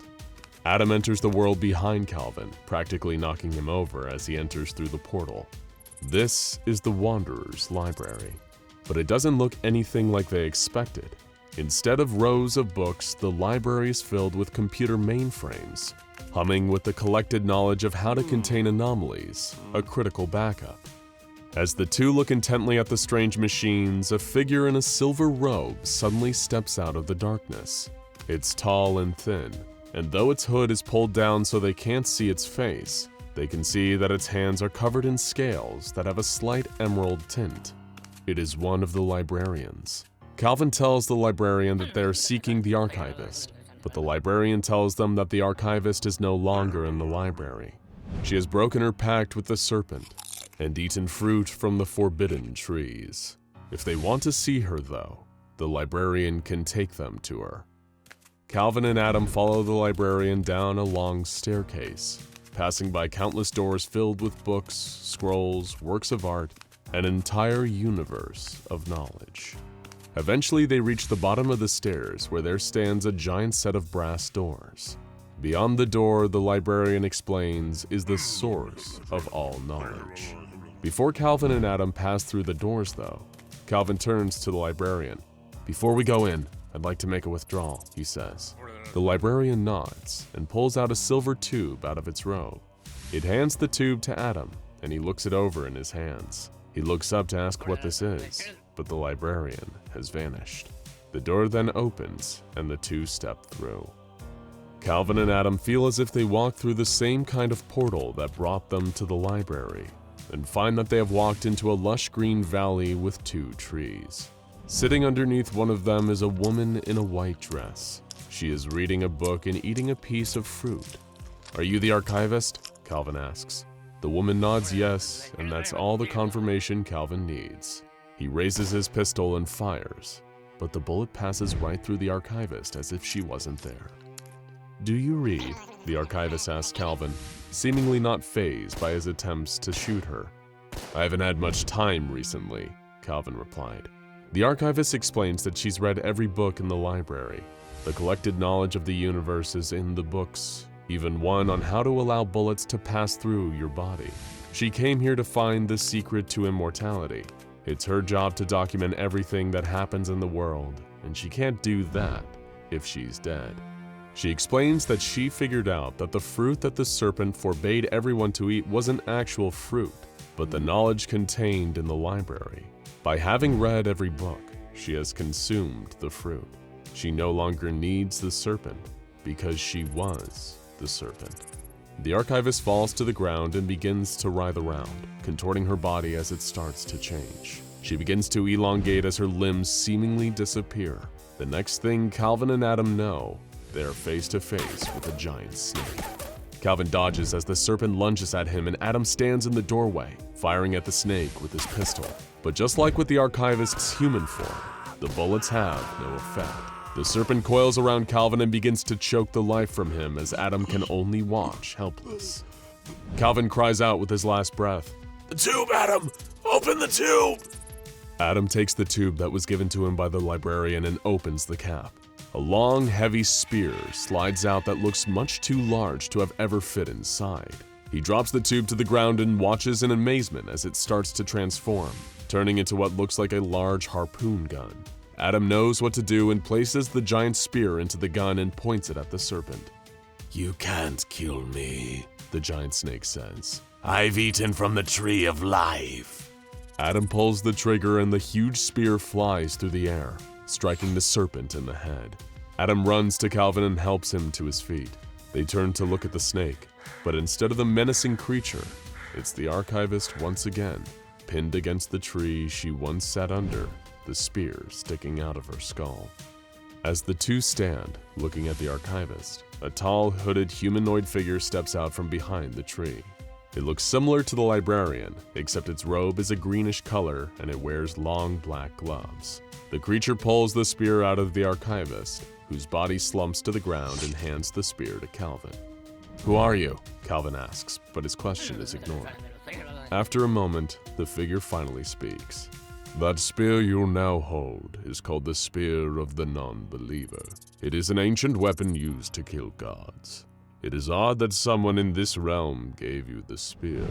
Adam enters the world behind Calvin, practically knocking him over as he enters through the portal. This is the Wanderer's library, but it doesn't look anything like they expected. Instead of rows of books, the library is filled with computer mainframes, humming with the collected knowledge of how to contain anomalies, a critical backup. As the two look intently at the strange machines, a figure in a silver robe suddenly steps out of the darkness. It's tall and thin, and though its hood is pulled down so they can't see its face, they can see that its hands are covered in scales that have a slight emerald tint. It is one of the librarians. Calvin tells the librarian that they are seeking the archivist, but the librarian tells them that the archivist is no longer in the library. She has broken her pact with the serpent and eaten fruit from the forbidden trees. If they want to see her, though, the librarian can take them to her. Calvin and Adam follow the librarian down a long staircase, passing by countless doors filled with books, scrolls, works of art, an entire universe of knowledge. Eventually, they reach the bottom of the stairs where there stands a giant set of brass doors. Beyond the door, the librarian explains, is the source of all knowledge. Before Calvin and Adam pass through the doors, though, Calvin turns to the librarian. "Before we go in, I'd like to make a withdrawal," he says. The librarian nods and pulls out a silver tube out of its robe. It hands the tube to Adam, and he looks it over in his hands. He looks up to ask what this is, but the librarian has vanished. The door then opens, and the two step through. Calvin and Adam feel as if they walked through the same kind of portal that brought them to the library, and find that they have walked into a lush green valley with two trees. Sitting underneath one of them is a woman in a white dress. She is reading a book and eating a piece of fruit. "Are you the archivist?" Calvin asks. The woman nods yes, and that's all the confirmation Calvin needs. He raises his pistol and fires, but the bullet passes right through the archivist as if she wasn't there. "Do you read?" the archivist asks Calvin, seemingly not fazed by his attempts to shoot her. "I haven't had much time recently," Calvin replied. The archivist explains that she's read every book in the library. The collected knowledge of the universe is in the books, even one on how to allow bullets to pass through your body. She came here to find the secret to immortality. It's her job to document everything that happens in the world, and she can't do that if she's dead. She explains that she figured out that the fruit that the serpent forbade everyone to eat wasn't actual fruit, but the knowledge contained in the library. By having read every book, she has consumed the fruit. She no longer needs the serpent because she was the serpent. The archivist falls to the ground and begins to writhe around, contorting her body as it starts to change. She begins to elongate as her limbs seemingly disappear. The next thing Calvin and Adam know, they're face to face with a giant snake. Calvin dodges as the serpent lunges at him and Adam stands in the doorway, firing at the snake with his pistol. But just like with the archivist's human form, the bullets have no effect. The serpent coils around Calvin and begins to choke the life from him as Adam can only watch, helpless. Calvin cries out with his last breath, "The tube, Adam! Open the tube!" Adam takes the tube that was given to him by the librarian and opens the cap. A long, heavy spear slides out that looks much too large to have ever fit inside. He drops the tube to the ground and watches in amazement as it starts to transform, turning into what looks like a large harpoon gun. Adam knows what to do and places the giant spear into the gun and points it at the serpent. "You can't kill me," the giant snake says. "I've eaten from the tree of life." Adam pulls the trigger and the huge spear flies through the air, striking the serpent in the head. Adam runs to Calvin and helps him to his feet. They turn to look at the snake, but instead of the menacing creature, it's the archivist once again, pinned against the tree she once sat under, the spear sticking out of her skull. As the two stand, looking at the archivist, a tall, hooded humanoid figure steps out from behind the tree. It looks similar to the librarian, except its robe is a greenish color and it wears long black gloves. The creature pulls the spear out of the archivist, whose body slumps to the ground and hands the spear to Calvin. "Who are you?" Calvin asks, but his question is ignored. After a moment, the figure finally speaks. That spear you now hold is called the Spear of the Non-Believer. It is an ancient weapon used to kill gods. It is odd that someone in this realm gave you the spear.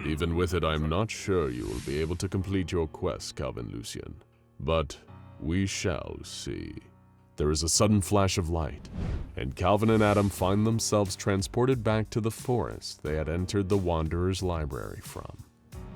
Even with it, I'm not sure you will be able to complete your quest, Calvin Lucian. But we shall see. There is a sudden flash of light, and Calvin and Adam find themselves transported back to the forest they had entered the Wanderer's library from.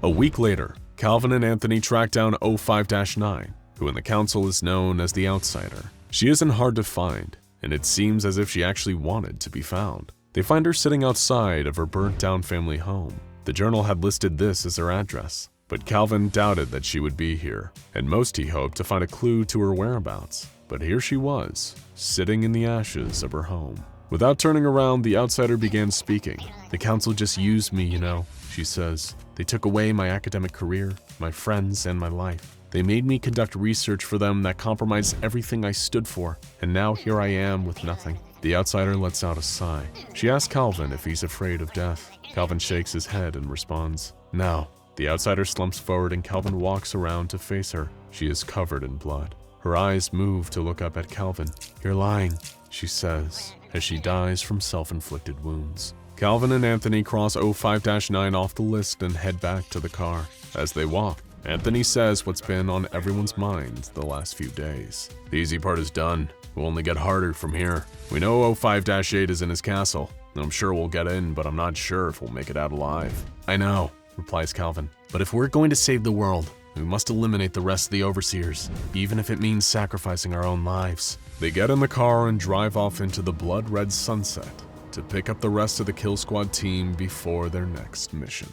A week later, Calvin and Anthony track down 05-9, who in the council is known as the Outsider. She isn't hard to find, and it seems as if she actually wanted to be found. They find her sitting outside of her burnt-down family home. The journal had listed this as her address, but Calvin doubted that she would be here, and most he hoped to find a clue to her whereabouts. But here she was, sitting in the ashes of her home. Without turning around, the Outsider began speaking. The council just used me, you know, she says. They took away my academic career, my friends, and my life. They made me conduct research for them that compromised everything I stood for, and now here I am with nothing. The Outsider lets out a sigh. She asks Calvin if he's afraid of death. Calvin shakes his head and responds, "No." The Outsider slumps forward and Calvin walks around to face her. She is covered in blood. Her eyes move to look up at Calvin. "You're lying," she says, as she dies from self-inflicted wounds. Calvin and Anthony cross 05-9 off the list and head back to the car. As they walk, Anthony says what's been on everyone's minds the last few days. "The easy part is done. We'll only get harder from here. We know 05-8 is in his castle. I'm sure we'll get in, but I'm not sure if we'll make it out alive." "I know," replies Calvin. "But if we're going to save the world, we must eliminate the rest of the Overseers, even if it means sacrificing our own lives." They get in the car and drive off into the blood-red sunset to pick up the rest of the Kill Squad team before their next mission.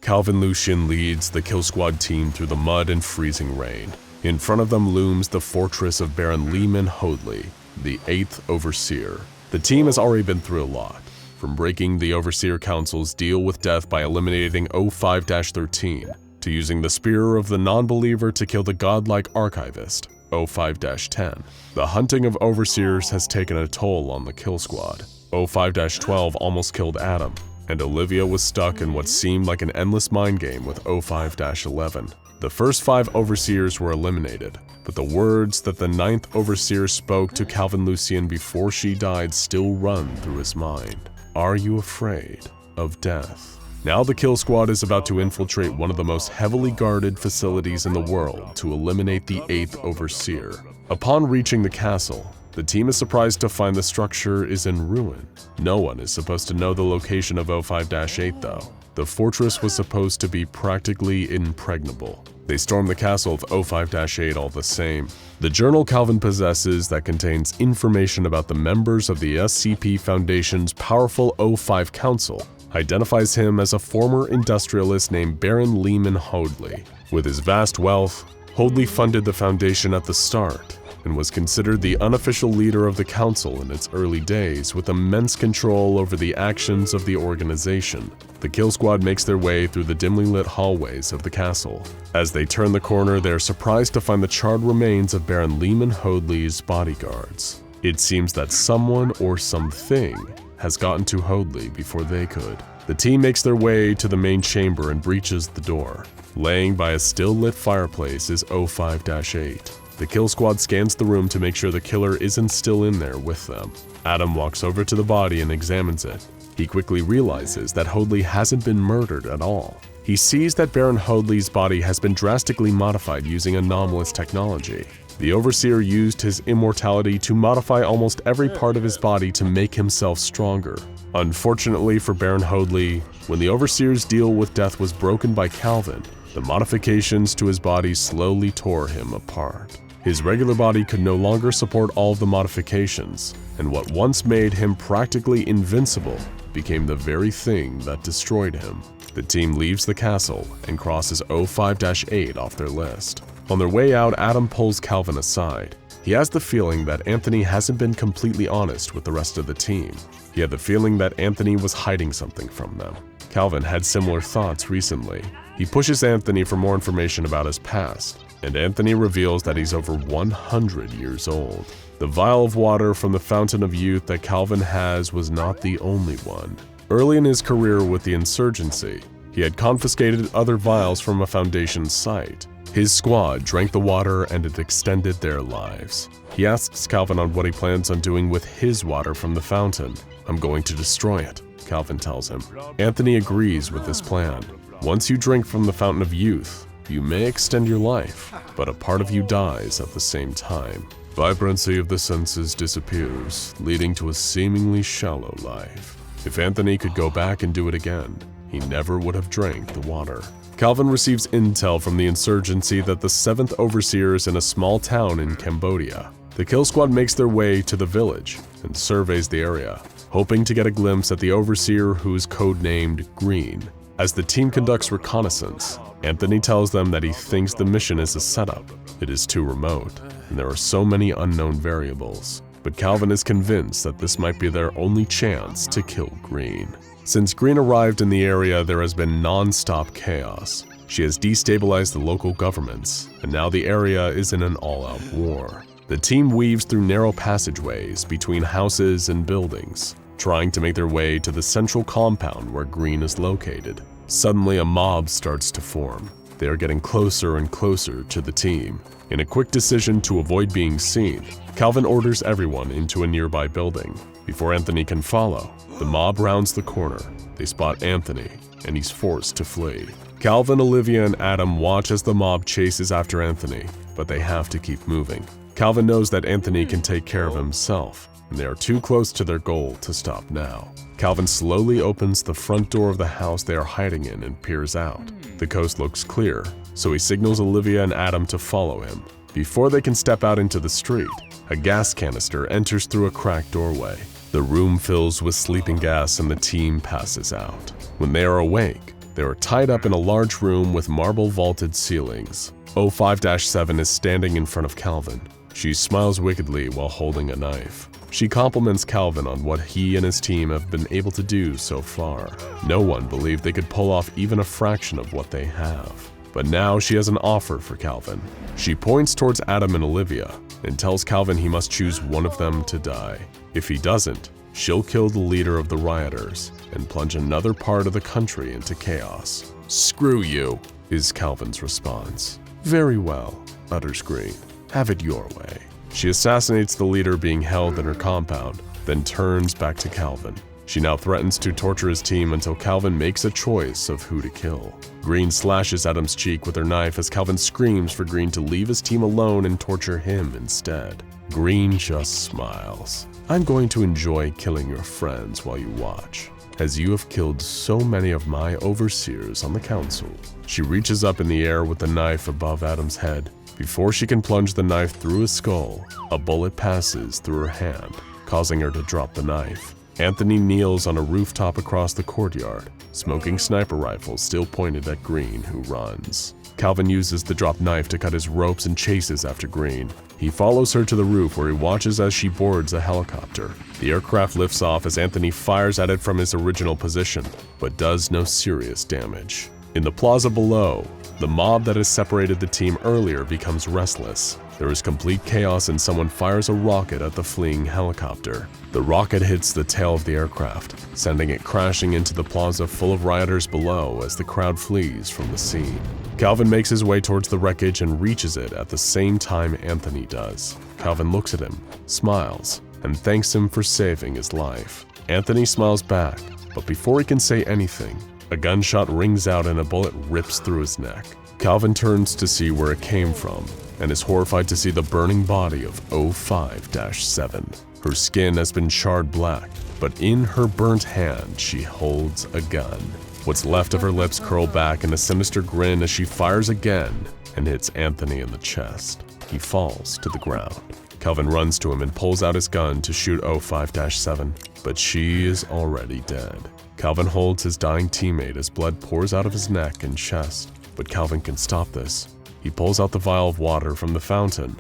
Calvin Lucian leads the Kill Squad team through the mud and freezing rain. In front of them looms the fortress of Baron Lehman Hoadley, the 8th Overseer. The team has already been through a lot, from breaking the Overseer Council's deal with death by eliminating 05-13, to using the Spear of the Non-Believer to kill the godlike archivist, 05-10. The hunting of Overseers has taken a toll on the Kill Squad. 05-12 almost killed Adam, and Olivia was stuck in what seemed like an endless mind game with 05-11. The first 5 Overseers were eliminated, but the words that the 9th Overseer spoke to Calvin Lucian before she died still run through his mind. "Are you afraid of death?" Now the Kill Squad is about to infiltrate one of the most heavily guarded facilities in the world to eliminate the 8th Overseer. Upon reaching the castle, the team is surprised to find the structure is in ruin. No one is supposed to know the location of 05-8 though. The fortress was supposed to be practically impregnable. They storm the castle of 05-8 all the same. The journal Calvin possesses that contains information about the members of the SCP Foundation's powerful 05 Council identifies him as a former industrialist named Baron Lehman Hoadley. With his vast wealth, Hoadley funded the Foundation at the start and was considered the unofficial leader of the council in its early days, with immense control over the actions of the organization. The Kill Squad makes their way through the dimly lit hallways of the castle. As they turn the corner, they are surprised to find the charred remains of Baron Lehman Hoadley's bodyguards. It seems that someone or something has gotten to Hoadley before they could. The team makes their way to the main chamber and breaches the door. Laying by a still-lit fireplace is 05-8. The Kill Squad scans the room to make sure the killer isn't still in there with them. Adam walks over to the body and examines it. He quickly realizes that Hoadley hasn't been murdered at all. He sees that Baron Hoadley's body has been drastically modified using anomalous technology. The Overseer used his immortality to modify almost every part of his body to make himself stronger. Unfortunately for Baron Hoadley, when the Overseer's deal with death was broken by Calvin, the modifications to his body slowly tore him apart. His regular body could no longer support all of the modifications, and what once made him practically invincible became the very thing that destroyed him. The team leaves the castle and crosses 05-8 off their list. On their way out, Adam pulls Calvin aside. He has the feeling that Anthony hasn't been completely honest with the rest of the team. He had the feeling that Anthony was hiding something from them. Calvin had similar thoughts recently. He pushes Anthony for more information about his past, and Anthony reveals that he's over 100 years old. The vial of water from the Fountain of Youth that Calvin has was not the only one. Early in his career with the insurgency, He had confiscated other vials from a Foundation site. His squad drank the water and it extended their lives. He asks Calvin on what he plans on doing with his water from the fountain. "I'm going to destroy it," Calvin tells him. Anthony agrees with this plan. Once you drink from the Fountain of Youth, you may extend your life, but a part of you dies at the same time. Vibrancy of the senses disappears, leading to a seemingly shallow life. If Anthony could go back and do it again, he never would have drank the water. Calvin receives intel from the insurgency that the 7th Overseer is in a small town in Cambodia. The kill squad makes their way to the village and surveys the area, hoping to get a glimpse at the Overseer, who is codenamed Green. As the team conducts reconnaissance, Anthony tells them that he thinks the mission is a setup. It is too remote, and there are so many unknown variables. But Calvin is convinced that this might be their only chance to kill Green. Since Green arrived in the area, there has been non-stop chaos. She has destabilized the local governments, and now the area is in an all-out war. The team weaves through narrow passageways between houses and buildings, trying to make their way to the central compound where Green is located. Suddenly, a mob starts to form. They are getting closer and closer to the team. In a quick decision to avoid being seen, Calvin orders everyone into a nearby building. Before Anthony can follow, the mob rounds the corner. They spot Anthony, and he's forced to flee. Calvin, Olivia, and Adam watch as the mob chases after Anthony, but they have to keep moving. Calvin knows that Anthony can take care of himself, and they are too close to their goal to stop now. Calvin slowly opens the front door of the house they are hiding in and peers out. The coast looks clear, so he signals Olivia and Adam to follow him. Before they can step out into the street, a gas canister enters through a cracked doorway. The room fills with sleeping gas and the team passes out. When they are awake, they are tied up in a large room with marble vaulted ceilings. 05-7 is standing in front of Calvin. She smiles wickedly while holding a knife. She compliments Calvin on what he and his team have been able to do so far. No one believed they could pull off even a fraction of what they have. But now she has an offer for Calvin. She points towards Adam and Olivia and tells Calvin he must choose one of them to die. If he doesn't, she'll kill the leader of the rioters and plunge another part of the country into chaos. "Screw you," is Calvin's response. "Very well," utters Green. "Have it your way." She assassinates the leader being held in her compound, then turns back to Calvin. She now threatens to torture his team until Calvin makes a choice of who to kill. Green slashes Adam's cheek with her knife as Calvin screams for Green to leave his team alone and torture him instead. Green just smiles. "I'm going to enjoy killing your friends while you watch, as you have killed so many of my overseers on the council." She reaches up in the air with the knife above Adam's head. Before she can plunge the knife through his skull, a bullet passes through her hand, causing her to drop the knife. Anthony kneels on a rooftop across the courtyard, smoking sniper rifles still pointed at Green, who runs. Calvin uses the dropped knife to cut his ropes and chases after Green. He follows her to the roof where he watches as she boards a helicopter. The aircraft lifts off as Anthony fires at it from his original position, but does no serious damage. In the plaza below, the mob that has separated the team earlier becomes restless. There is complete chaos and someone fires a rocket at the fleeing helicopter. The rocket hits the tail of the aircraft, sending it crashing into the plaza full of rioters below as the crowd flees from the scene. Calvin makes his way towards the wreckage and reaches it at the same time Anthony does. Calvin looks at him, smiles, and thanks him for saving his life. Anthony smiles back, but before he can say anything, a gunshot rings out and a bullet rips through his neck. Calvin turns to see where it came from and is horrified to see the burning body of 05-7. Her skin has been charred black, but in her burnt hand she holds a gun. What's left of her lips curl back in a sinister grin as she fires again and hits Anthony in the chest. He falls to the ground. Calvin runs to him and pulls out his gun to shoot 05-7, but she is already dead. Calvin holds his dying teammate as blood pours out of his neck and chest, but Calvin can stop this. He pulls out the vial of water from the fountain.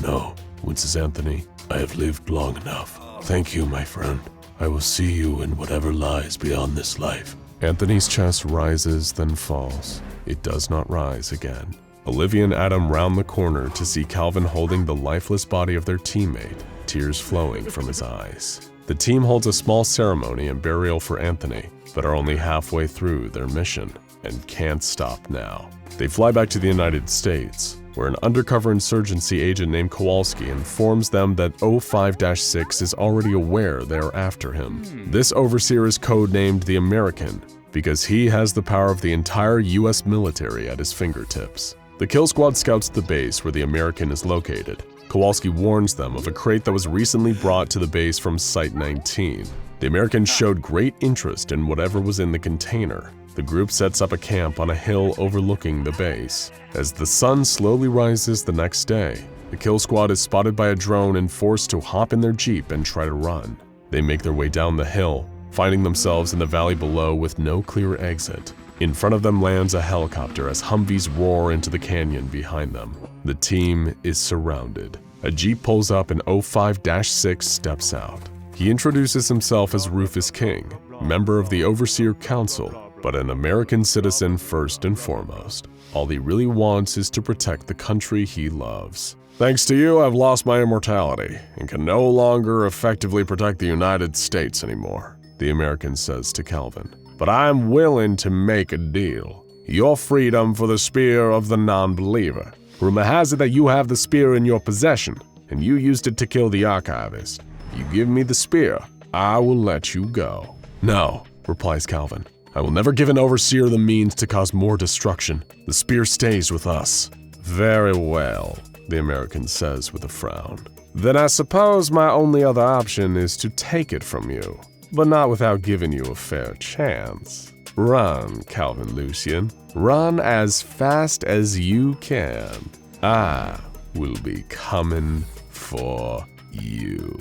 "No," winces Anthony. "I have lived long enough. Thank you, my friend. I will see you in whatever lies beyond this life." Anthony's chest rises, then falls. It does not rise again. Olivia and Adam round the corner to see Calvin holding the lifeless body of their teammate, tears flowing from his eyes. The team holds a small ceremony and burial for Anthony, but are only halfway through their mission. and can't stop now. They fly back to the United States, where an undercover insurgency agent named Kowalski informs them that 05-6 is already aware they're after him. This overseer is codenamed the American because he has the power of the entire US military at his fingertips. The kill squad scouts the base where the American is located. Kowalski warns them of a crate that was recently brought to the base from Site-19. The Americans showed great interest in whatever was in the container. The group sets up a camp on a hill overlooking the base. As the sun slowly rises the next day, the kill squad is spotted by a drone and forced to hop in their jeep and try to run. They make their way down the hill, finding themselves in the valley below with no clear exit. In front of them lands a helicopter as Humvees roar into the canyon behind them. The team is surrounded. A jeep pulls up and 05-6 steps out. He introduces himself as Rufus King, member of the Overseer Council, but an American citizen first and foremost. All he really wants is to protect the country he loves. Thanks to you, I've lost my immortality and can no longer effectively protect the United States anymore, the American says to Calvin. But I'm willing to make a deal. Your freedom for the spear of the non-believer. Rumor has it that you have the spear in your possession, and you used it to kill the archivist. You give me the spear, I will let you go. No, replies Calvin. I will never give an overseer the means to cause more destruction. The spear stays with us. Very well, the American says with a frown. Then I suppose my only other option is to take it from you, but not without giving you a fair chance. Run, Calvin Lucian. Run as fast as you can. I will be coming for you.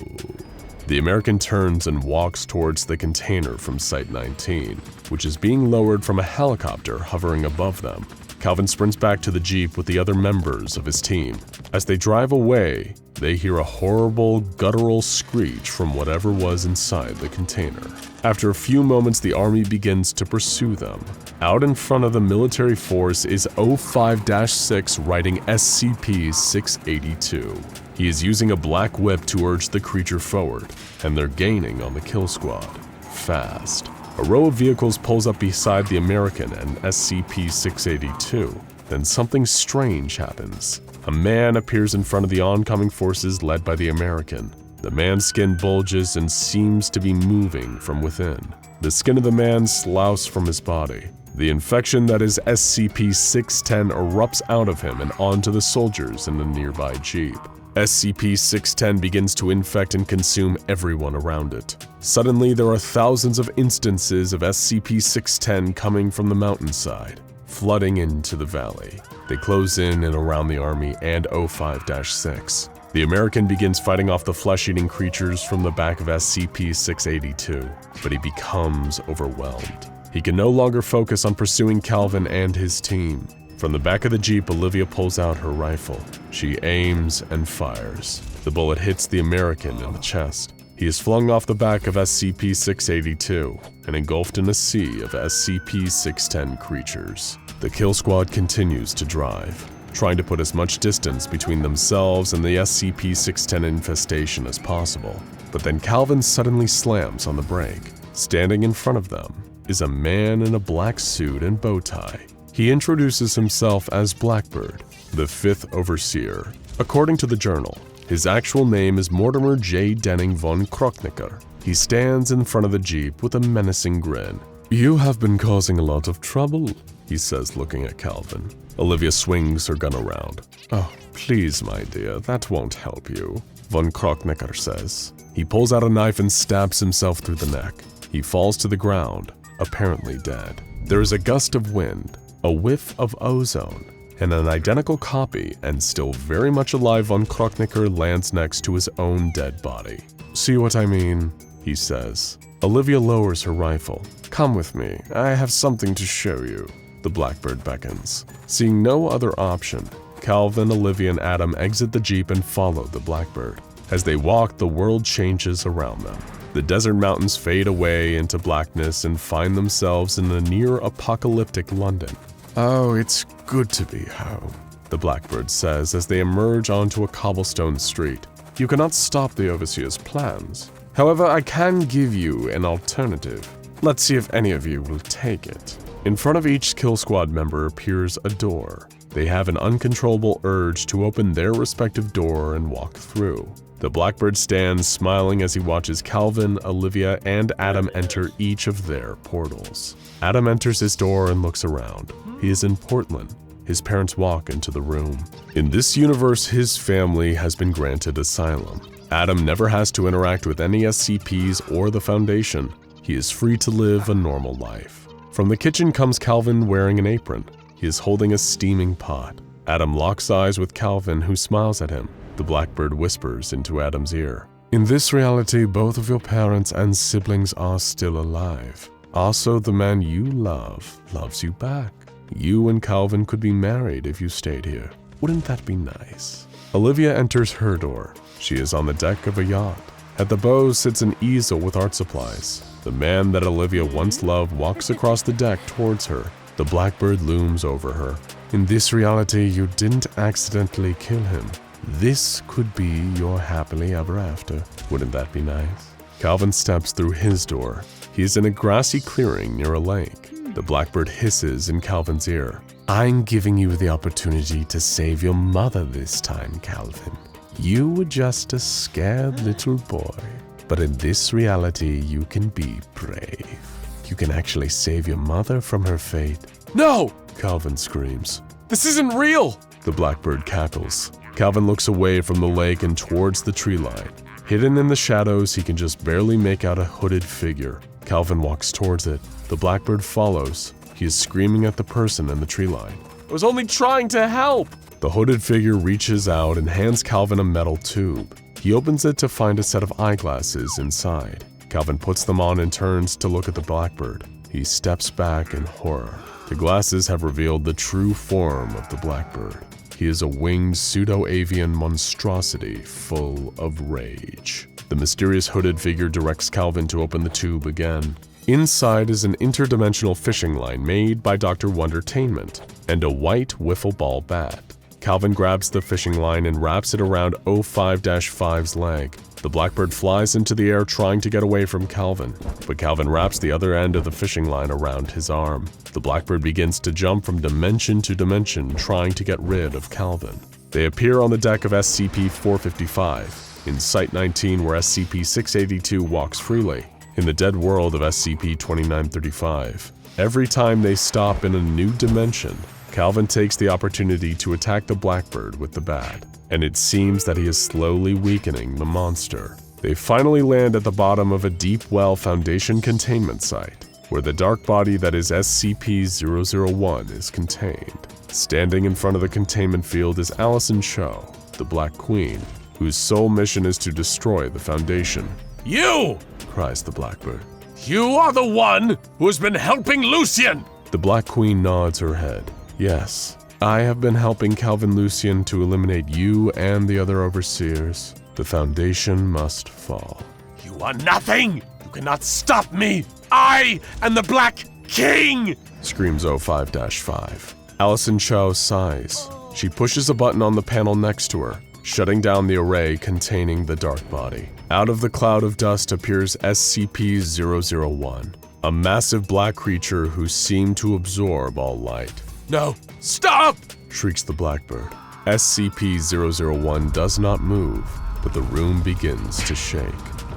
The American turns and walks towards the container from Site-19, which is being lowered from a helicopter hovering above them. Calvin sprints back to the jeep with the other members of his team. As they drive away, they hear a horrible, guttural screech from whatever was inside the container. After a few moments, the army begins to pursue them. Out in front of the military force is 05-6 riding SCP-682. He is using a black whip to urge the creature forward, and they're gaining on the kill squad. Fast. A row of vehicles pulls up beside the American and SCP-682. Then something strange happens. A man appears in front of the oncoming forces led by the American. The man's skin bulges and seems to be moving from within. The skin of the man sloughs from his body. The infection that is SCP-610 erupts out of him and onto the soldiers in the nearby jeep. SCP-610 begins to infect and consume everyone around it. Suddenly, there are thousands of instances of SCP-610 coming from the mountainside, flooding into the valley. They close in and around the army and 05-6. The American begins fighting off the flesh-eating creatures from the back of SCP-682, but he becomes overwhelmed. He can no longer focus on pursuing Calvin and his team. From the back of the jeep, Olivia pulls out her rifle. She aims and fires. The bullet hits the American in the chest. He is flung off the back of SCP-682 and engulfed in a sea of SCP-610 creatures. The kill squad continues to drive, trying to put as much distance between themselves and the SCP-610 infestation as possible. But then Calvin suddenly slams on the brake. Standing in front of them is a man in a black suit and bow tie. He introduces himself as Blackbird, the 5th Overseer. According to the journal, his actual name is Mortimer J. Denning von Krocknicker. He stands in front of the jeep with a menacing grin. "You have been causing a lot of trouble," he says, looking at Calvin. Olivia swings her gun around. "Oh, please, my dear, that won't help you," von Krocknicker says. He pulls out a knife and stabs himself through the neck. He falls to the ground, apparently dead. There is a gust of wind, a whiff of ozone, and an identical copy and still very much alive von Krocknicker lands next to his own dead body. "See what I mean?" he says. Olivia lowers her rifle. "Come with me, I have something to show you." The Blackbird beckons. Seeing no other option, Calvin, Olivia, and Adam exit the jeep and follow the Blackbird. As they walk, the world changes around them. The desert mountains fade away into blackness and find themselves in the near-apocalyptic London. "Oh, it's good to be home," the Blackbird says as they emerge onto a cobblestone street. "You cannot stop the Overseer's plans. However, I can give you an alternative. Let's see if any of you will take it." In front of each kill squad member appears a door. They have an uncontrollable urge to open their respective door and walk through. The Blackbird stands smiling as he watches Calvin, Olivia, and Adam enter each of their portals. Adam enters his door and looks around. He is in Portland. His parents walk into the room. In this universe, his family has been granted asylum. Adam never has to interact with any SCPs or the Foundation. He is free to live a normal life. From the kitchen comes Calvin wearing an apron. He is holding a steaming pot. Adam locks eyes with Calvin, who smiles at him. The Blackbird whispers into Adam's ear. In this reality, both of your parents and siblings are still alive. Also, the man you love loves you back. You and Calvin could be married if you stayed here. Wouldn't that be nice? Olivia enters her door. She is on the deck of a yacht. At the bow sits an easel with art supplies. The man that Olivia once loved walks across the deck towards her. The Blackbird looms over her. In this reality, you didn't accidentally kill him. This could be your happily ever after. Wouldn't that be nice? Calvin steps through his door. He is in a grassy clearing near a lake. The Blackbird hisses in Calvin's ear. I'm giving you the opportunity to save your mother this time, Calvin. You were just a scared little boy. But in this reality, you can be brave. You can actually save your mother from her fate. No! Calvin screams. This isn't real! The Blackbird cackles. Calvin looks away from the lake and towards the tree line. Hidden in the shadows, he can just barely make out a hooded figure. Calvin walks towards it. The Blackbird follows. He is screaming at the person in the tree line. I was only trying to help! The hooded figure reaches out and hands Calvin a metal tube. He opens it to find a set of eyeglasses inside. Calvin puts them on and turns to look at the Blackbird. He steps back in horror. The glasses have revealed the true form of the Blackbird. He is a winged pseudo-avian monstrosity full of rage. The mysterious hooded figure directs Calvin to open the tube again. Inside is an interdimensional fishing line made by Dr. Wondertainment and a white wiffle ball bat. Calvin grabs the fishing line and wraps it around 05-5's leg. The Blackbird flies into the air trying to get away from Calvin, but Calvin wraps the other end of the fishing line around his arm. The Blackbird begins to jump from dimension to dimension trying to get rid of Calvin. They appear on the deck of SCP-455, in Site-19 where SCP-682 walks freely, in the dead world of SCP-2935. Every time they stop in a new dimension, Calvin takes the opportunity to attack the Blackbird with the bat, and it seems that he is slowly weakening the monster. They finally land at the bottom of a deep well Foundation containment site, where the dark body that is SCP-001 is contained. Standing in front of the containment field is Allison Cho, the Black Queen, whose sole mission is to destroy the Foundation. You! Cries the Blackbird. You are the one who has been helping Lucien! The Black Queen nods her head. Yes, I have been helping Calvin Lucien to eliminate you and the other overseers. The Foundation must fall. You are nothing! You cannot stop me! I am the Black King! Screams 05-5. Allison Cho sighs. She pushes a button on the panel next to her, shutting down the array containing the dark body. Out of the cloud of dust appears SCP-001, a massive black creature who seemed to absorb all light. No, stop! Shrieks the Blackbird. SCP-001 does not move, but the room begins to shake.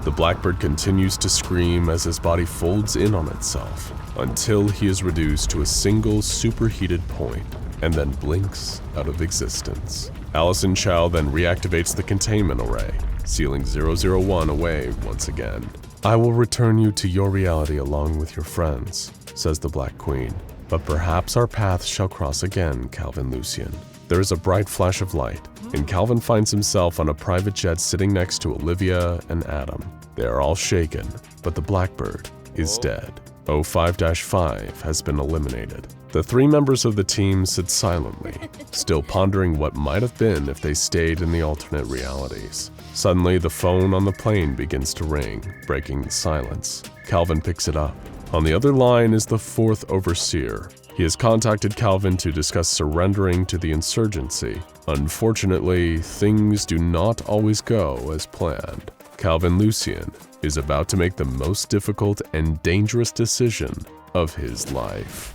The Blackbird continues to scream as his body folds in on itself, until he is reduced to a single superheated point, and then blinks out of existence. Allison Chow then reactivates the containment array, sealing 001 away once again. I will return you to your reality along with your friends, says the Black Queen. But perhaps our paths shall cross again, Calvin Lucien. There is a bright flash of light, and Calvin finds himself on a private jet sitting next to Olivia and Adam. They are all shaken, but the Blackbird is dead. 05-5 has been eliminated. The three members of the team sit silently, still pondering what might have been if they stayed in the alternate realities. Suddenly, the phone on the plane begins to ring, breaking the silence. Calvin picks it up. On the other line is the fourth overseer. He has contacted Calvin to discuss surrendering to the insurgency. Unfortunately, things do not always go as planned. Calvin Lucien is about to make the most difficult and dangerous decision of his life.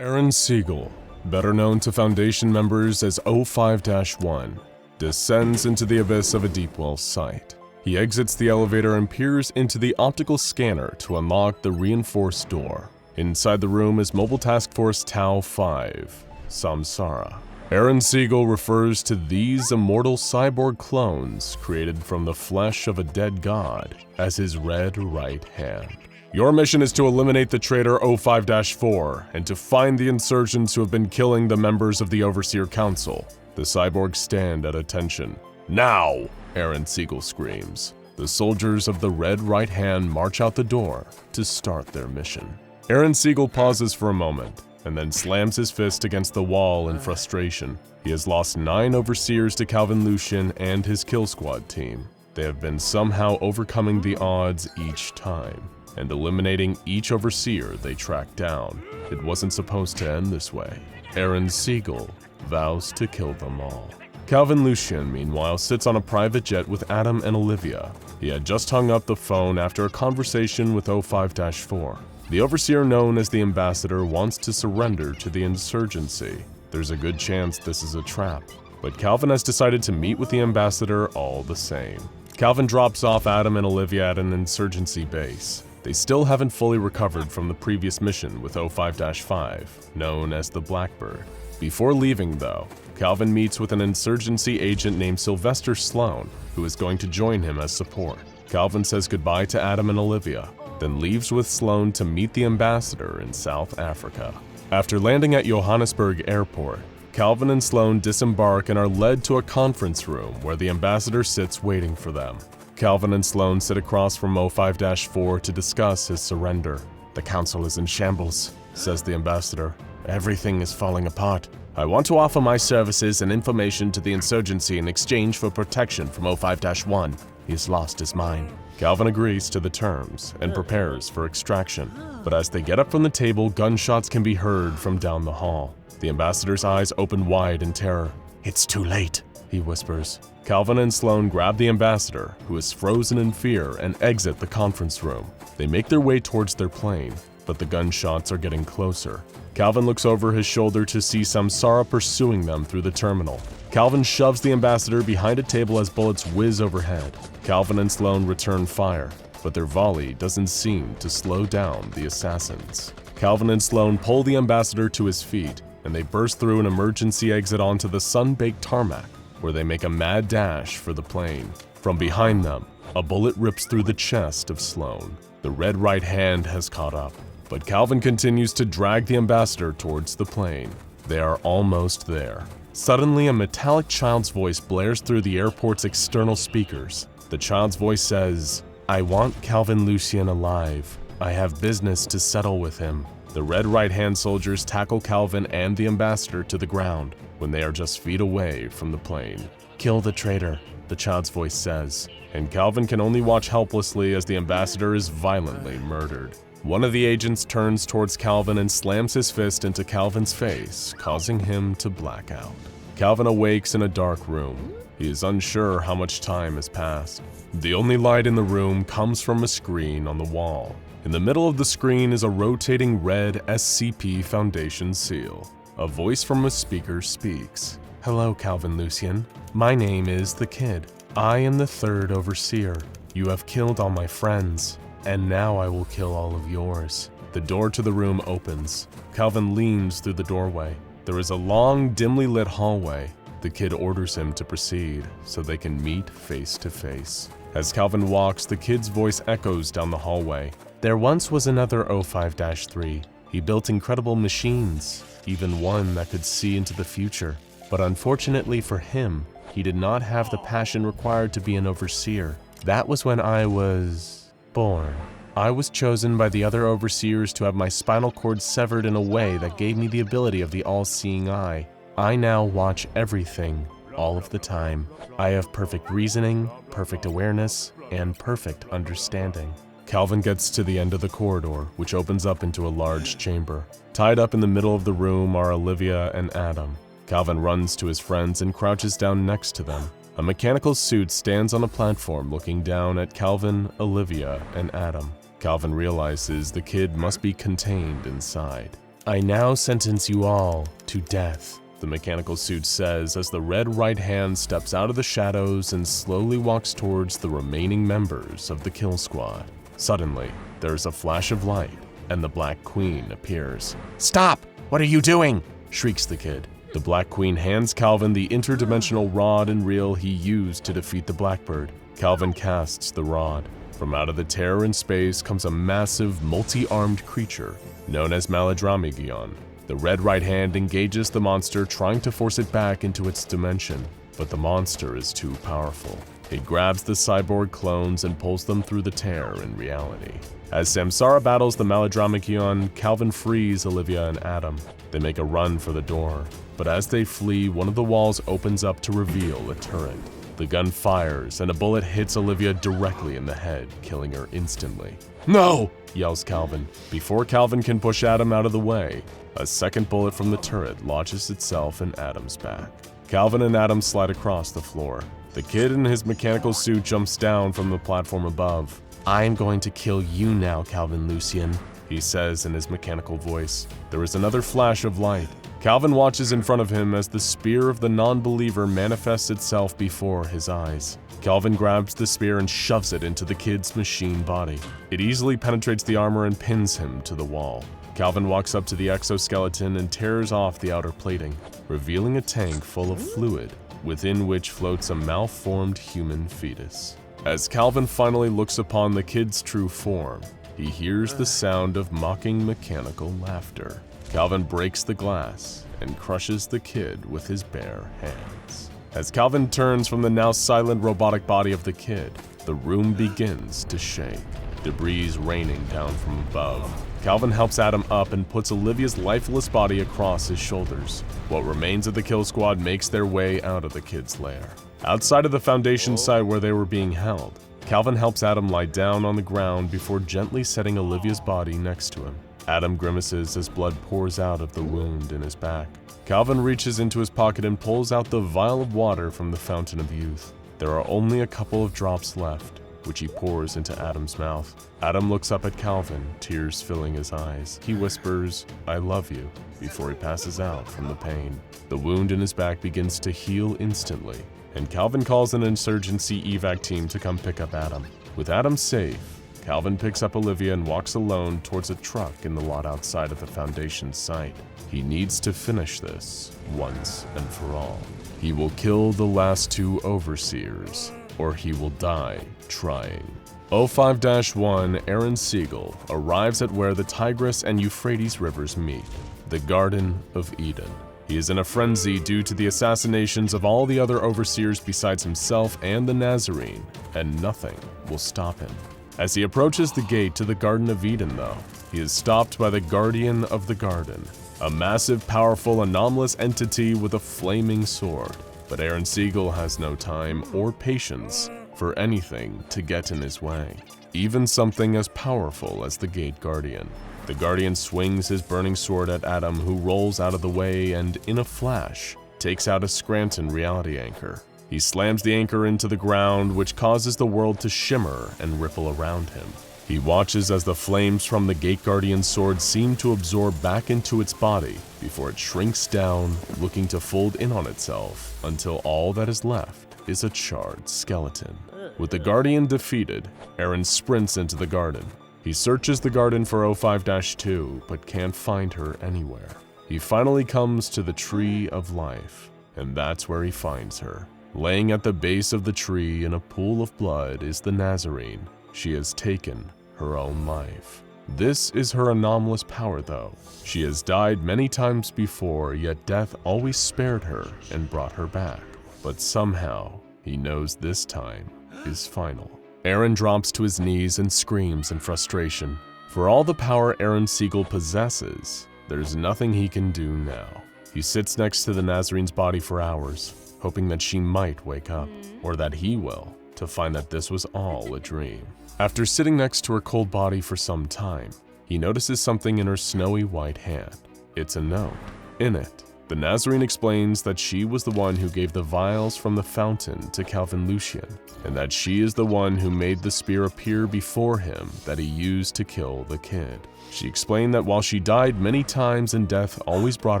Aaron Siegel, better known to Foundation members as 05-1, descends into the abyss of a deep well site. He exits the elevator and peers into the optical scanner to unlock the reinforced door. Inside the room is Mobile Task Force Tau 5, Samsara. Aaron Siegel refers to these immortal cyborg clones created from the flesh of a dead god as his red right hand. Your mission is to eliminate the traitor 05-4 and to find the insurgents who have been killing the members of the Overseer Council. The cyborgs stand at attention. Now! Aaron Siegel screams. The soldiers of the Red Right Hand march out the door to start their mission. Aaron Siegel pauses for a moment and then slams his fist against the wall in frustration. He has lost 9 Overseers to Calvin Lucian and his Kill Squad team. They have been somehow overcoming the odds each time and eliminating each Overseer they track down. It wasn't supposed to end this way. Aaron Siegel vows to kill them all. Calvin Lucian, meanwhile, sits on a private jet with Adam and Olivia. He had just hung up the phone after a conversation with 05-4. The Overseer known as the Ambassador wants to surrender to the insurgency. There's a good chance this is a trap, but Calvin has decided to meet with the Ambassador all the same. Calvin drops off Adam and Olivia at an insurgency base. They still haven't fully recovered from the previous mission with 05-5, known as the Blackbird. Before leaving, though, Calvin meets with an insurgency agent named Sylvester Sloan, who is going to join him as support. Calvin says goodbye to Adam and Olivia, then leaves with Sloan to meet the Ambassador in South Africa. After landing at Johannesburg Airport, Calvin and Sloan disembark and are led to a conference room where the Ambassador sits waiting for them. Calvin and Sloan sit across from 05-4 to discuss his surrender. "The Council is in shambles," says the Ambassador. "Everything is falling apart. I want to offer my services and information to the insurgency in exchange for protection from 05-1. He has lost his mind." Calvin agrees to the terms and prepares for extraction. But as they get up from the table, gunshots can be heard from down the hall. The Ambassador's eyes open wide in terror. "It's too late," he whispers. Calvin and Sloan grab the Ambassador, who is frozen in fear, and exit the conference room. They make their way towards their plane, but the gunshots are getting closer. Calvin looks over his shoulder to see Samsara pursuing them through the terminal. Calvin shoves the Ambassador behind a table as bullets whiz overhead. Calvin and Sloan return fire, but their volley doesn't seem to slow down the assassins. Calvin and Sloan pull the Ambassador to his feet, and they burst through an emergency exit onto the sun-baked tarmac, where they make a mad dash for the plane. From behind them, a bullet rips through the chest of Sloan. The Red Right Hand has caught up, but Calvin continues to drag the Ambassador towards the plane. They are almost there. Suddenly, a metallic child's voice blares through the airport's external speakers. The child's voice says, "I want Calvin Lucian alive. I have business to settle with him." The Red Right Hand soldiers tackle Calvin and the Ambassador to the ground when they are just feet away from the plane. "Kill the traitor," the child's voice says, and Calvin can only watch helplessly as the Ambassador is violently murdered. One of the agents turns towards Calvin and slams his fist into Calvin's face, causing him to black out. Calvin awakes in a dark room. He is unsure how much time has passed. The only light in the room comes from a screen on the wall. In the middle of the screen is a rotating red SCP Foundation seal. A voice from a speaker speaks. "Hello, Calvin Lucian. My name is the Kid. I am the 3rd Overseer. You have killed all my friends, and now I will kill all of yours." The door to the room opens. Calvin leans through the doorway. There is a long, dimly lit hallway. The Kid orders him to proceed so they can meet face to face. As Calvin walks, the Kid's voice echoes down the hallway. "There once was another 05-3. He built incredible machines, even one that could see into the future. But unfortunately for him, he did not have the passion required to be an Overseer. That was when I was born. I was chosen by the other Overseers to have my spinal cord severed in a way that gave me the ability of the all-seeing eye. I now watch everything, all of the time. I have perfect reasoning, perfect awareness, and perfect understanding." Calvin gets to the end of the corridor, which opens up into a large chamber. Tied up in the middle of the room are Olivia and Adam. Calvin runs to his friends and crouches down next to them. A mechanical suit stands on a platform looking down at Calvin, Olivia, and Adam. Calvin realizes the Kid must be contained inside. I now sentence you all to death, the mechanical suit says as the red right hand steps out of the shadows and slowly walks towards the remaining members of the kill squad. Suddenly, there's a flash of light, and the Black Queen appears. "Stop! What are you doing?" shrieks the kid. The Black Queen hands Calvin the interdimensional rod and reel he used to defeat the Blackbird. Calvin casts the rod. From out of the terror in space comes a massive, multi-armed creature known as Maladramygion. The red right hand engages the monster, trying to force it back into its dimension, but the monster is too powerful. It grabs the cyborg clones and pulls them through the tear in reality. As Samsara battles the Maladramygion, Calvin frees Olivia and Adam. They make a run for the door, but as they flee, one of the walls opens up to reveal a turret. The gun fires, and a bullet hits Olivia directly in the head, killing her instantly. "No!" yells Calvin. Before Calvin can push Adam out of the way, a second bullet from the turret lodges itself in Adam's back. Calvin and Adam slide across the floor. The kid in his mechanical suit jumps down from the platform above. "I'm going to kill you now, Calvin Lucian," he says in his mechanical voice. There is another flash of light. Calvin watches in front of him as the spear of the non-believer manifests itself before his eyes. Calvin grabs the spear and shoves it into the kid's machine body. It easily penetrates the armor and pins him to the wall. Calvin walks up to the exoskeleton and tears off the outer plating, revealing a tank full of fluid, within which floats a malformed human fetus. As Calvin finally looks upon the kid's true form, he hears the sound of mocking mechanical laughter. Calvin breaks the glass and crushes the kid with his bare hands. As Calvin turns from the now silent robotic body of the kid, the room begins to shake, debris raining down from above. Calvin helps Adam up and puts Olivia's lifeless body across his shoulders. What remains of the kill squad makes their way out of the kid's lair. Outside of the Foundation site where they were being held, Calvin helps Adam lie down on the ground before gently setting Olivia's body next to him. Adam grimaces as blood pours out of the wound in his back. Calvin reaches into his pocket and pulls out the vial of water from the Fountain of Youth. There are only a couple of drops left, which he pours into Adam's mouth. Adam looks up at Calvin, tears filling his eyes. He whispers, "I love you," before he passes out from the pain. The wound in his back begins to heal instantly, and Calvin calls an insurgency evac team to come pick up Adam. With Adam safe, Calvin picks up Olivia and walks alone towards a truck in the lot outside of the Foundation site. He needs to finish this once and for all. He will kill the last two overseers, or he will die trying. 05-1 Aaron Siegel arrives at where the Tigris and Euphrates rivers meet, the Garden of Eden. He is in a frenzy due to the assassinations of all the other overseers besides himself and the Nazarene, and nothing will stop him. As he approaches the gate to the Garden of Eden, though, he is stopped by the Guardian of the Garden, a massive, powerful, anomalous entity with a flaming sword. But Aaron Siegel has no time or patience for anything to get in his way, even something as powerful as the Gate Guardian. The Guardian swings his burning sword at Adam, who rolls out of the way and, in a flash, takes out a Scranton reality anchor. He slams the anchor into the ground, which causes the world to shimmer and ripple around him. He watches as the flames from the Gate Guardian's sword seem to absorb back into its body before it shrinks down, looking to fold in on itself until all that is left is a charred skeleton. With the Guardian defeated, Aaron sprints into the garden. He searches the garden for 05-2, but can't find her anywhere. He finally comes to the Tree of Life, and that's where he finds her. Laying at the base of the tree in a pool of blood is the Nazarene. She has taken her own life. This is her anomalous power, though. She has died many times before, yet death always spared her and brought her back. But somehow, he knows this time is final. Aaron drops to his knees and screams in frustration. For all the power Aaron Siegel possesses, there's nothing he can do now. He sits next to the Nazarene's body for hours, hoping that she might wake up, or that he will, to find that this was all a dream. After sitting next to her cold body for some time, he notices something in her snowy white hand. It's a note. In it, The Nazarene explains that she was the one who gave the vials from the fountain to Calvin Lucian, and that she is the one who made the spear appear before him that he used to kill the kid. She explained that while she died many times and death always brought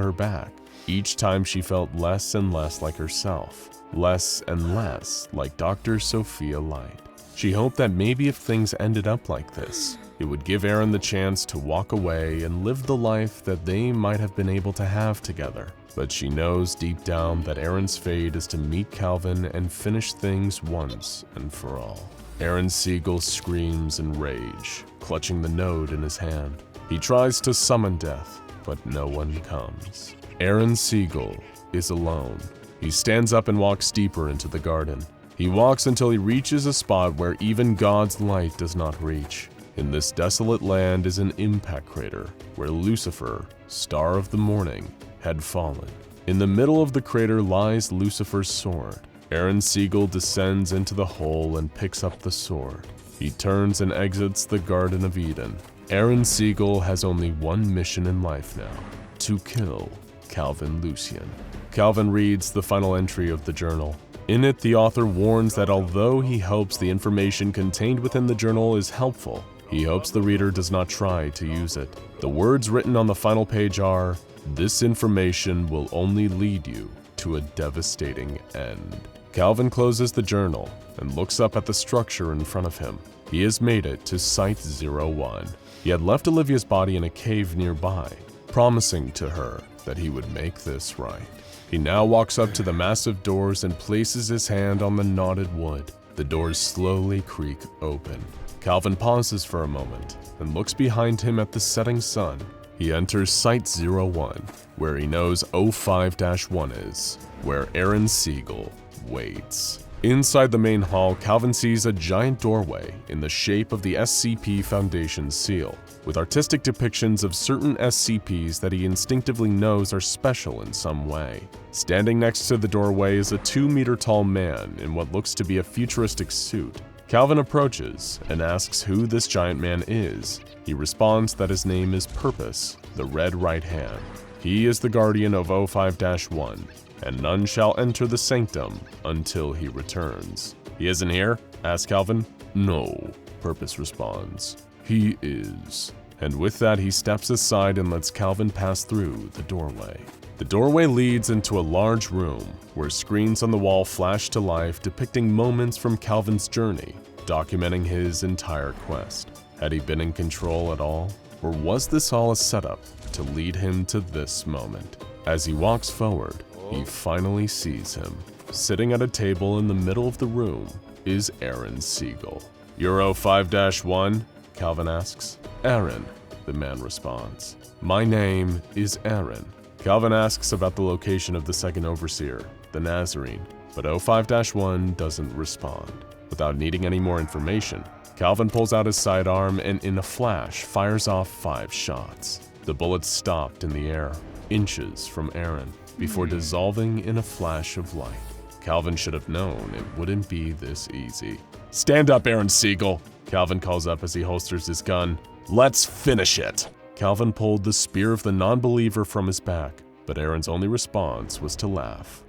her back, each time she felt less and less like herself, less and less like Dr. Sophia Light. She hoped that maybe if things ended up like this, it would give Aaron the chance to walk away and live the life that they might have been able to have together. But she knows deep down that Aaron's fate is to meet Calvin and finish things once and for all. Aaron Siegel screams in rage, clutching the node in his hand. He tries to summon death, but no one comes. Aaron Siegel is alone. He stands up and walks deeper into the garden. He walks until he reaches a spot where even God's light does not reach. In this desolate land is an impact crater where Lucifer, star of the morning, had fallen. In the middle of the crater lies Lucifer's sword. Aaron Siegel descends into the hole and picks up the sword. He turns and exits the Garden of Eden. Aaron Siegel has only one mission in life now: to kill Calvin Lucian. Calvin reads the final entry of the journal. In it, the author warns that although he hopes the information contained within the journal is helpful, he hopes the reader does not try to use it. The words written on the final page are, "This information will only lead you to a devastating end." Calvin closes the journal and looks up at the structure in front of him. He has made it to Site-01. He had left Olivia's body in a cave nearby, promising to her that he would make this right. He now walks up to the massive doors and places his hand on the knotted wood. The doors slowly creak open. Calvin pauses for a moment and looks behind him at the setting sun. He enters Site-01, where he knows 05-1 is, where Aaron Siegel waits. Inside the main hall, Calvin sees a giant doorway in the shape of the SCP Foundation seal, with artistic depictions of certain SCPs that he instinctively knows are special in some way. Standing next to the doorway is a 2-meter-tall man in what looks to be a futuristic suit. Calvin approaches and asks who this giant man is. He responds that his name is Purpose, the Red Right Hand. He is the guardian of 05-1, and none shall enter the sanctum until he returns. "He isn't here?" asks Calvin. "No," Purpose responds. "He is." And with that, he steps aside and lets Calvin pass through the doorway. The doorway leads into a large room where screens on the wall flash to life depicting moments from Calvin's journey, documenting his entire quest. Had he been in control at all? Or was this all a setup to lead him to this moment? As he walks forward, he finally sees him. Sitting at a table in the middle of the room is Aaron Siegel. "You're 05-1? Calvin asks. "Aaron," the man responds. "My name is Aaron." Calvin asks about the location of the second overseer, the Nazarene, but 05-1 doesn't respond. Without needing any more information, Calvin pulls out his sidearm and in a flash fires off 5 shots. The bullets stopped in the air, inches from Aaron, before dissolving in a flash of light. Calvin should have known it wouldn't be this easy. "Stand up, Aaron Siegel," Calvin calls up as he holsters his gun. "Let's finish it." Calvin pulled the spear of the non-believer from his back, but Aaron's only response was to laugh.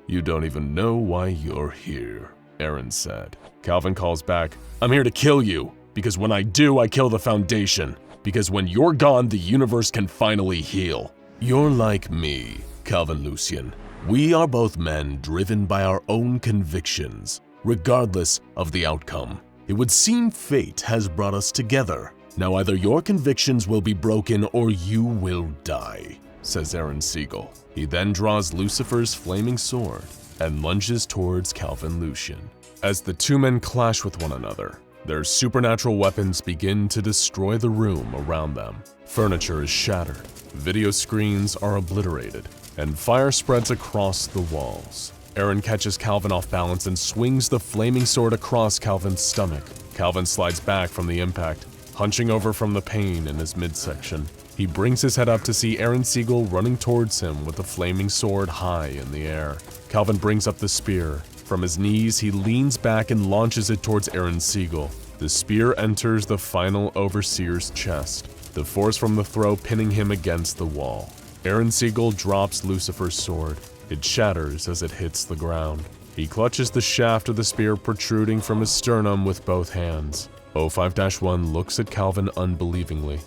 "You don't even know why you're here," Aaron said. Calvin calls back, "I'm here to kill you, because when I do, I kill the Foundation. Because when you're gone, the universe can finally heal. You're like me, Calvin Lucian. We are both men driven by our own convictions, regardless of the outcome. It would seem fate has brought us together. Now either your convictions will be broken or you will die," says Aaron Siegel. He then draws Lucifer's flaming sword and lunges towards Calvin Lucian. As the two men clash with one another, their supernatural weapons begin to destroy the room around them. Furniture is shattered, video screens are obliterated, and fire spreads across the walls. Aaron catches Calvin off balance and swings the flaming sword across Calvin's stomach. Calvin slides back from the impact, hunching over from the pain in his midsection. He brings his head up to see Aaron Siegel running towards him with the flaming sword high in the air. Calvin brings up the spear. From his knees, he leans back and launches it towards Aaron Siegel. The spear enters the final overseer's chest, the force from the throw pinning him against the wall. Aaron Siegel drops Lucifer's sword. It shatters as it hits the ground. He clutches the shaft of the spear protruding from his sternum with both hands. 05-1 looks at Calvin unbelievingly.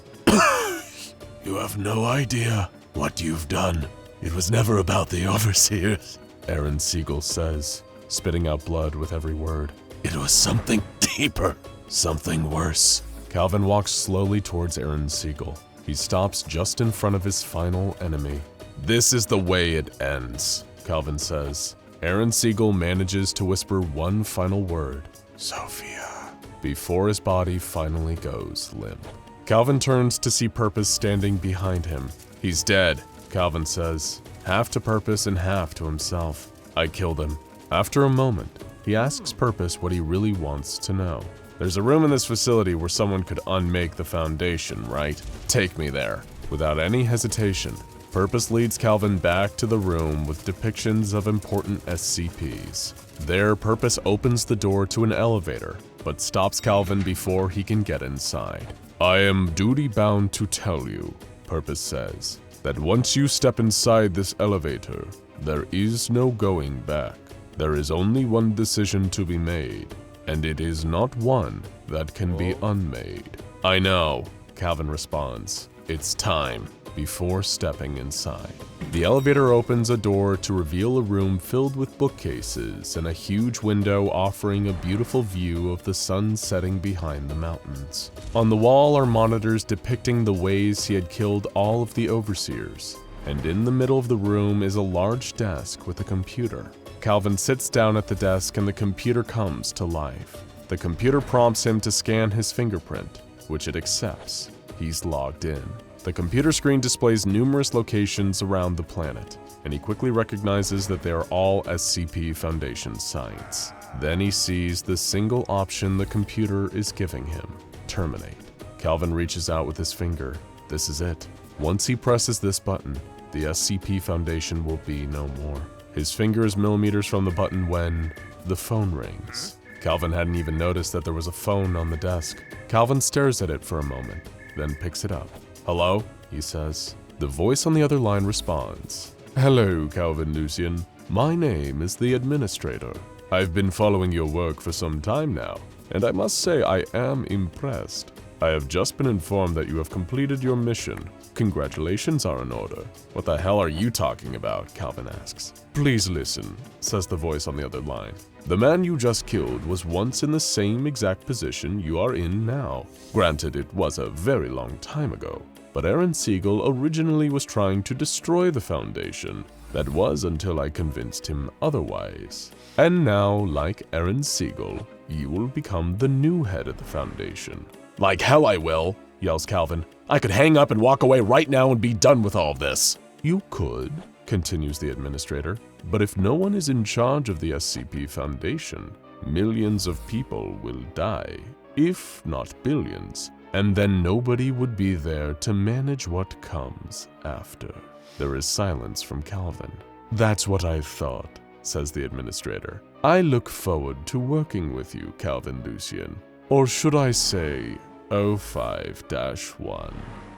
You have no idea what you've done. It was never about the Overseers, Aaron Siegel says, spitting out blood with every word. It was something deeper, something worse. Calvin walks slowly towards Aaron Siegel. He stops just in front of his final enemy. This is the way it ends, Calvin says. Aaron Siegel manages to whisper one final word, Sophia, before his body finally goes limp. Calvin turns to see Purpose standing behind him. He's dead, Calvin says, half to Purpose and half to himself. I killed him. After a moment, he asks Purpose what he really wants to know. There's a room in this facility where someone could unmake the Foundation, right? Take me there. Without any hesitation, Purpose leads Calvin back to the room with depictions of important SCPs. There, Purpose opens the door to an elevator, but stops Calvin before he can get inside. I am duty-bound to tell you, Purpose says, that once you step inside this elevator, there is no going back. There is only one decision to be made, and it is not one that can be unmade. I know, Calvin responds. It's time. Before stepping inside, the elevator opens a door to reveal a room filled with bookcases and a huge window offering a beautiful view of the sun setting behind the mountains. On the wall are monitors depicting the ways he had killed all of the Overseers, and in the middle of the room is a large desk with a computer. Calvin sits down at the desk and the computer comes to life. The computer prompts him to scan his fingerprint, which it accepts. He's logged in. The computer screen displays numerous locations around the planet, and he quickly recognizes that they are all SCP Foundation sites. Then he sees the single option the computer is giving him, terminate. Calvin reaches out with his finger. This is it. Once he presses this button, the SCP Foundation will be no more. His finger is millimeters from the button when the phone rings. Calvin hadn't even noticed that there was a phone on the desk. Calvin stares at it for a moment, then picks it up. Hello, he says. The voice on the other line responds. Hello, Calvin Lucian. My name is the Administrator. I've been following your work for some time now, and I must say I am impressed. I have just been informed that you have completed your mission. Congratulations are in order. What the hell are you talking about? Calvin asks. Please listen, says the voice on the other line. The man you just killed was once in the same exact position you are in now. Granted, it was a very long time ago, but Aaron Siegel originally was trying to destroy the Foundation. That was until I convinced him otherwise. And now, like Aaron Siegel, you will become the new head of the Foundation. Like hell I will, yells Calvin. I could hang up and walk away right now and be done with all of this. You could, continues the Administrator, but if no one is in charge of the SCP Foundation, millions of people will die, if not billions, and then nobody would be there to manage what comes after. There is silence from Calvin. That's what I thought, says the Administrator. I look forward to working with you, Calvin Lucian. Or should I say, 05-1.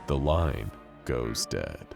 The line goes dead.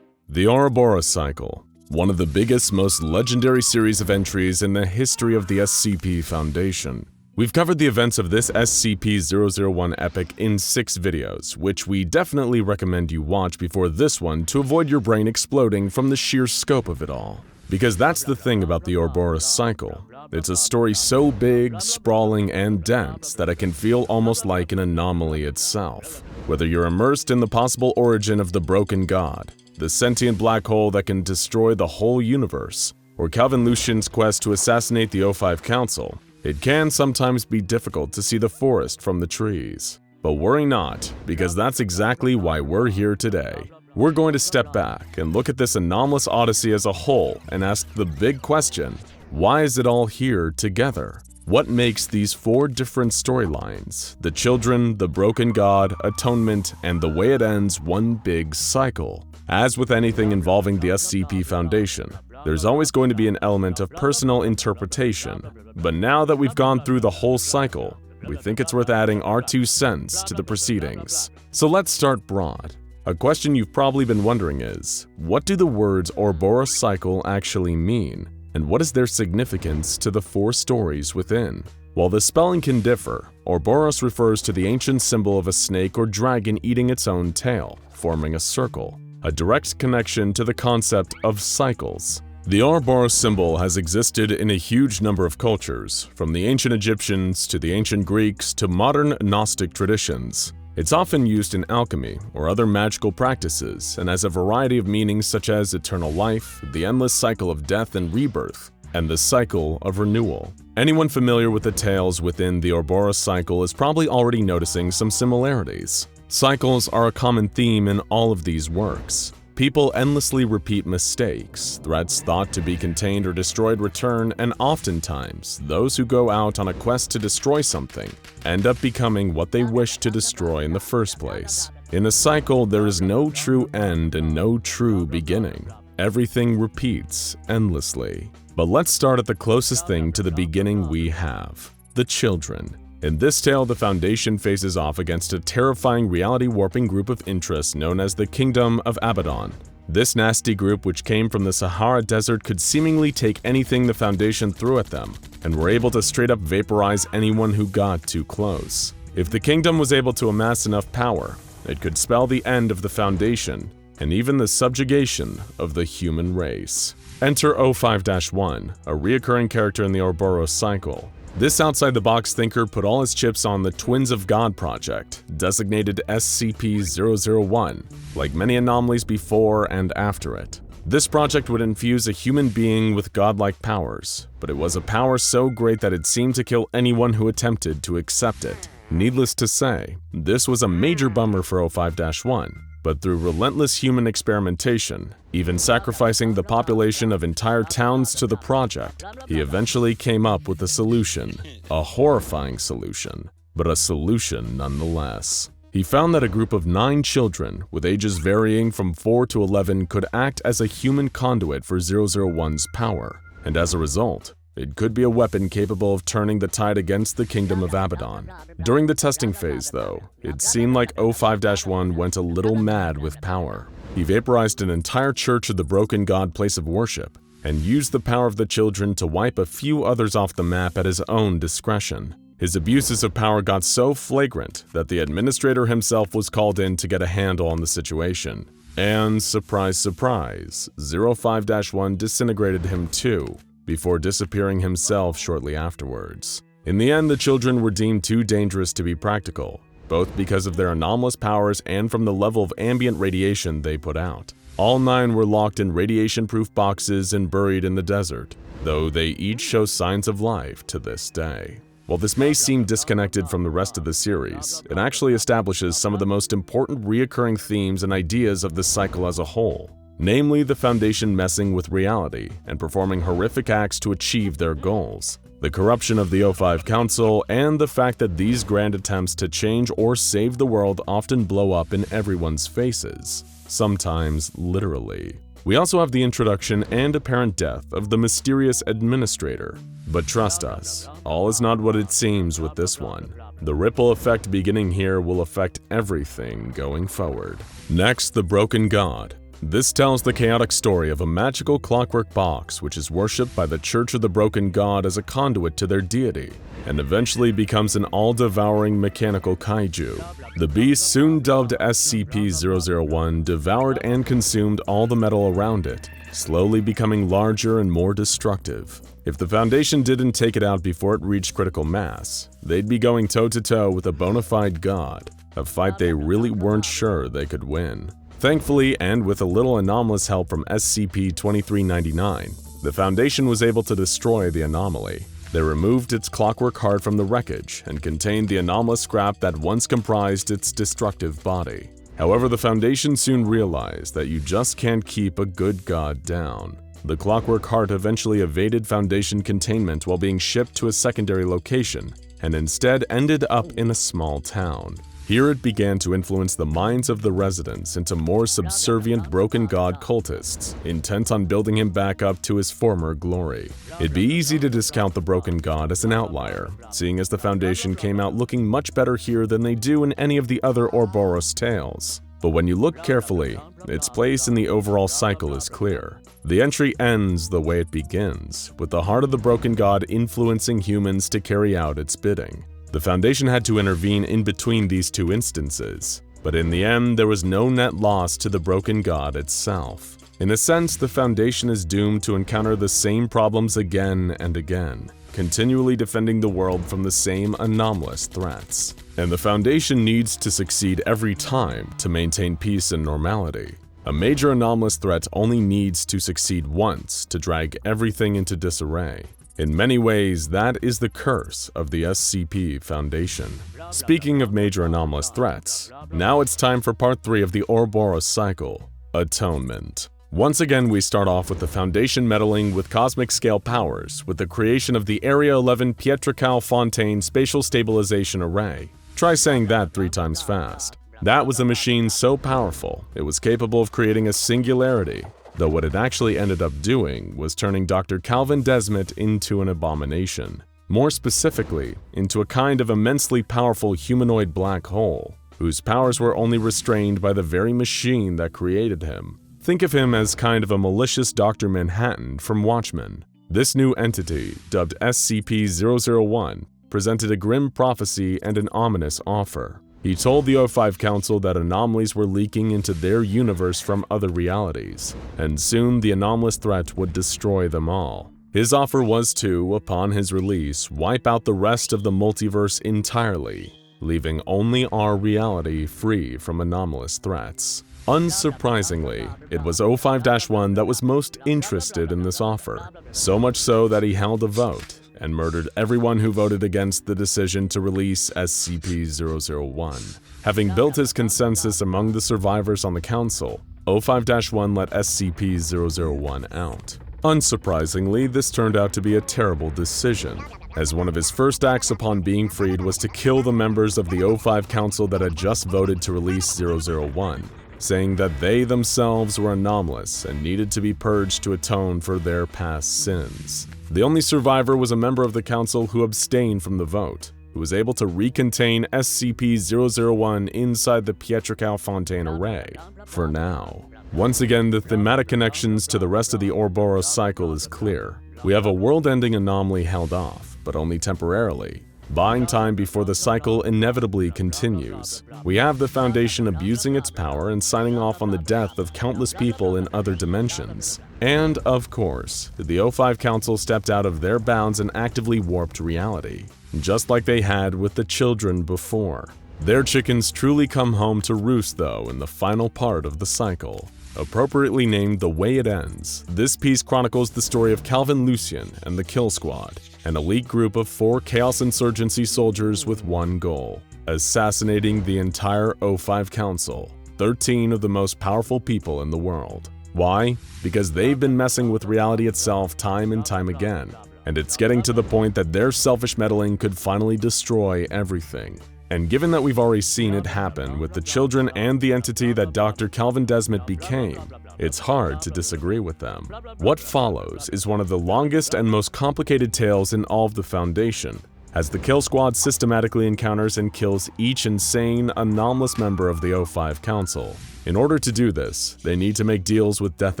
The Ouroboros Cycle, one of the biggest, most legendary series of entries in the history of the SCP Foundation. We've covered the events of this SCP-001 epic in 6 videos, which we definitely recommend you watch before this one to avoid your brain exploding from the sheer scope of it all. Because that's the thing about the Ouroboros Cycle. It's a story so big, sprawling, and dense that it can feel almost like an anomaly itself. Whether you're immersed in the possible origin of the broken god, the sentient black hole that can destroy the whole universe, or Calvin Lucian's quest to assassinate the O5 Council, it can sometimes be difficult to see the forest from the trees. But worry not, because that's exactly why we're here today. We're going to step back and look at this anomalous odyssey as a whole and ask the big question, why is it all here together? What makes these 4 different storylines, the children, the broken god, atonement, and the way it ends, one big cycle? As with anything involving the SCP Foundation, there's always going to be an element of personal interpretation. But now that we've gone through the whole cycle, we think it's worth adding our 2 cents to the proceedings. So let's start broad. A question you've probably been wondering is, what do the words Ouroboros Cycle actually mean, and what is their significance to the 4 stories within? While the spelling can differ, Ouroboros refers to the ancient symbol of a snake or dragon eating its own tail, forming a circle, a direct connection to the concept of cycles. The Ouroboros symbol has existed in a huge number of cultures, from the ancient Egyptians to the ancient Greeks to modern Gnostic traditions. It's often used in alchemy or other magical practices and has a variety of meanings such as eternal life, the endless cycle of death and rebirth, and the cycle of renewal. Anyone familiar with the tales within the Ouroboros cycle is probably already noticing some similarities. Cycles are a common theme in all of these works. People endlessly repeat mistakes, threats thought to be contained or destroyed return, and oftentimes, those who go out on a quest to destroy something end up becoming what they wish to destroy in the first place. In a cycle, there is no true end and no true beginning. Everything repeats endlessly. But let's start at the closest thing to the beginning we have: the children. In this tale, the Foundation faces off against a terrifying reality-warping group of interests known as the Kingdom of Abaddon. This nasty group, which came from the Sahara Desert, could seemingly take anything the Foundation threw at them, and were able to straight-up vaporize anyone who got too close. If the Kingdom was able to amass enough power, it could spell the end of the Foundation, and even the subjugation of the human race. Enter 05-1, a reoccurring character in the Ouroboros cycle. This outside-the-box thinker put all his chips on the Twins of God project, designated SCP-001, like many anomalies before and after it. This project would infuse a human being with godlike powers, but it was a power so great that it seemed to kill anyone who attempted to accept it. Needless to say, this was a major bummer for 05-1. But through relentless human experimentation, even sacrificing the population of entire towns to the project, he eventually came up with a solution. A horrifying solution, but a solution nonetheless. He found that a group of 9 children, with ages varying from 4 to 11, could act as a human conduit for 001's power, and as a result, it could be a weapon capable of turning the tide against the Kingdom of Abaddon. During the testing phase, though, it seemed like 05-1 went a little mad with power. He vaporized an entire church of the Broken God place of worship, and used the power of the children to wipe a few others off the map at his own discretion. His abuses of power got so flagrant that the administrator himself was called in to get a handle on the situation. And surprise, surprise, 05-1 disintegrated him too, before disappearing himself shortly afterwards. In the end, the children were deemed too dangerous to be practical, both because of their anomalous powers and from the level of ambient radiation they put out. All 9 were locked in radiation-proof boxes and buried in the desert, though they each show signs of life to this day. While this may seem disconnected from the rest of the series, it actually establishes some of the most important reoccurring themes and ideas of the cycle as a whole. Namely, the Foundation messing with reality and performing horrific acts to achieve their goals, the corruption of the 05 Council, and the fact that these grand attempts to change or save the world often blow up in everyone's faces, sometimes literally. We also have the introduction and apparent death of the mysterious administrator. But trust us, all is not what it seems with this one. The ripple effect beginning here will affect everything going forward. Next, the Broken God. This tells the chaotic story of a magical clockwork box which is worshipped by the Church of the Broken God as a conduit to their deity, and eventually becomes an all-devouring mechanical kaiju. The beast, soon dubbed SCP-001, devoured and consumed all the metal around it, slowly becoming larger and more destructive. If the Foundation didn't take it out before it reached critical mass, they'd be going toe-to-toe with a bona fide god, a fight they really weren't sure they could win. Thankfully, and with a little anomalous help from SCP-2399, the Foundation was able to destroy the anomaly. They removed its clockwork heart from the wreckage and contained the anomalous scrap that once comprised its destructive body. However, the Foundation soon realized that you just can't keep a good god down. The clockwork heart eventually evaded Foundation containment while being shipped to a secondary location, and instead ended up in a small town. Here it began to influence the minds of the residents into more subservient broken god cultists, intent on building him back up to his former glory. It'd be easy to discount the broken god as an outlier, seeing as the Foundation came out looking much better here than they do in any of the other Ouroboros tales. But when you look carefully, its place in the overall cycle is clear. The entry ends the way it begins, with the heart of the broken god influencing humans to carry out its bidding. The Foundation had to intervene in between these two instances, but in the end there was no net loss to the broken god itself. In a sense, the Foundation is doomed to encounter the same problems again and again, continually defending the world from the same anomalous threats. And the Foundation needs to succeed every time to maintain peace and normality. A major anomalous threat only needs to succeed once to drag everything into disarray. In many ways, that is the curse of the SCP Foundation. Speaking of major anomalous threats, now it's time for part 3 of the Ouroboros Cycle, Atonement. Once again, we start off with the Foundation meddling with cosmic scale powers with the creation of the Area 11 Pietrocal-Fontaine Spatial Stabilization Array. Try saying that 3 times fast. That was a machine so powerful, it was capable of creating a singularity, though what it actually ended up doing was turning Dr. Calvin Desmet into an abomination. More specifically, into a kind of immensely powerful humanoid black hole, whose powers were only restrained by the very machine that created him. Think of him as kind of a malicious Dr. Manhattan from Watchmen. This new entity, dubbed SCP-001, presented a grim prophecy and an ominous offer. He told the O5 Council that anomalies were leaking into their universe from other realities, and soon the anomalous threat would destroy them all. His offer was to, upon his release, wipe out the rest of the multiverse entirely, leaving only our reality free from anomalous threats. Unsurprisingly, it was O5-1 that was most interested in this offer, so much so that he held a vote and murdered everyone who voted against the decision to release SCP-001. Having built his consensus among the survivors on the Council, O5-1 let SCP-001 out. Unsurprisingly, this turned out to be a terrible decision, as one of his first acts upon being freed was to kill the members of the O5 Council that had just voted to release 001, saying that they themselves were anomalous and needed to be purged to atone for their past sins. The only survivor was a member of the Council who abstained from the vote, who was able to recontain SCP-001 inside the Pietrocal-Fontaine array, for now. Once again, the thematic connections to the rest of the Ouroboros Cycle is clear. We have a world-ending anomaly held off, but only temporarily, buying time before the cycle inevitably continues. We have the Foundation abusing its power and signing off on the death of countless people in other dimensions. And, of course, the O5 Council stepped out of their bounds and actively warped reality, just like they had with the children before. Their chickens truly come home to roost, though, in the final part of the cycle. Appropriately named The Way It Ends, this piece chronicles the story of Calvin Lucien and the Kill Squad, an elite group of 4 Chaos Insurgency soldiers with one goal: assassinating the entire O5 Council, 13 of the most powerful people in the world. Why? Because they've been messing with reality itself time and time again, and it's getting to the point that their selfish meddling could finally destroy everything. And given that we've already seen it happen with the children and the entity that Dr. Calvin Desmet became, it's hard to disagree with them. What follows is one of the longest and most complicated tales in all of the Foundation, as the Kill Squad systematically encounters and kills each insane, anomalous member of the O5 Council. In order to do this, they need to make deals with death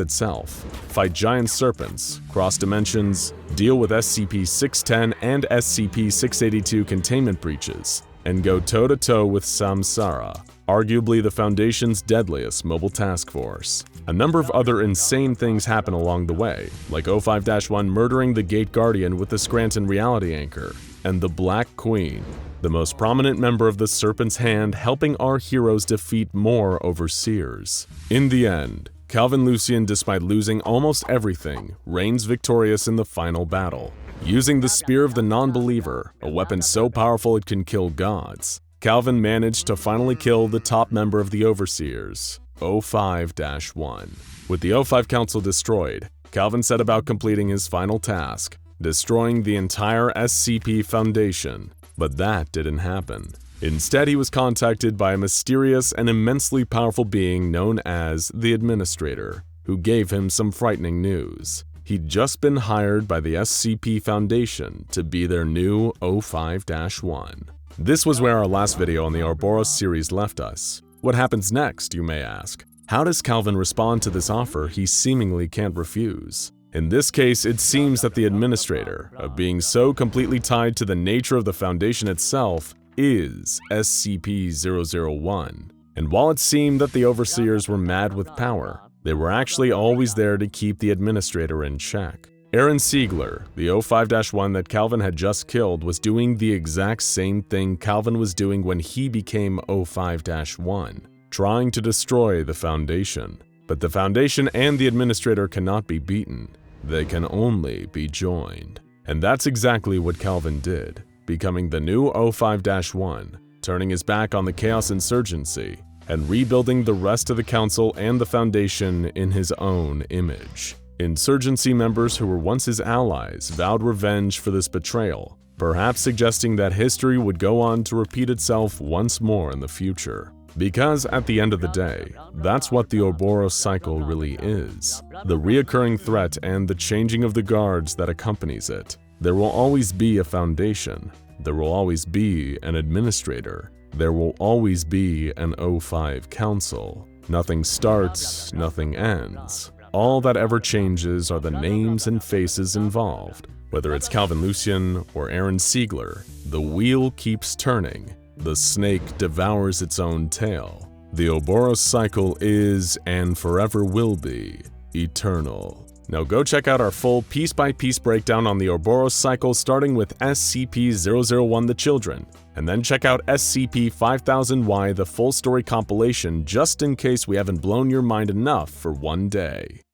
itself, fight giant serpents, cross dimensions, deal with SCP-610 and SCP-682 containment breaches, and go toe-to-toe with Samsara, arguably the Foundation's deadliest mobile task force. A number of other insane things happen along the way, like O5-1 murdering the Gate Guardian with the Scranton Reality Anchor, and the Black Queen, the most prominent member of the Serpent's Hand, helping our heroes defeat more Overseers. In the end, Calvin Lucien, despite losing almost everything, reigns victorious in the final battle. Using the Spear of the Non-Believer, a weapon so powerful it can kill gods, Calvin managed to finally kill the top member of the Overseers, O5-1. With the O5 Council destroyed, Calvin set about completing his final task, destroying the entire SCP Foundation. But that didn't happen. Instead, he was contacted by a mysterious and immensely powerful being known as the Administrator, who gave him some frightening news. He'd just been hired by the SCP Foundation to be their new O5-1. This was where our last video on the Ouroboros series left us. What happens next, you may ask? How does Calvin respond to this offer he seemingly can't refuse? In this case, it seems that the Administrator, of being so completely tied to the nature of the Foundation itself, is SCP-001. And while it seemed that the Overseers were mad with power, they were actually always there to keep the Administrator in check. Aaron Siegler, the O5-1 that Calvin had just killed, was doing the exact same thing Calvin was doing when he became O5-1, trying to destroy the Foundation. But the Foundation and the Administrator cannot be beaten. They can only be joined. And that's exactly what Calvin did, becoming the new O5-1, turning his back on the Chaos Insurgency, and rebuilding the rest of the Council and the Foundation in his own image. Insurgency members who were once his allies vowed revenge for this betrayal, perhaps suggesting that history would go on to repeat itself once more in the future. Because at the end of the day, that's what the Ouroboros Cycle really is, the reoccurring threat and the changing of the guards that accompanies it. There will always be a Foundation, there will always be an Administrator, there will always be an O5 Council. Nothing starts, nothing ends. All that ever changes are the names and faces involved. Whether it's Calvin Lucien or Aaron Siegler, the wheel keeps turning. The snake devours its own tail. The Ouroboros Cycle is, and forever will be, eternal. Now go check out our full piece-by-piece breakdown on the Ouroboros Cycle, starting with SCP-001 The Children, and then check out SCP-5000-Y the full story compilation, just in case we haven't blown your mind enough for one day.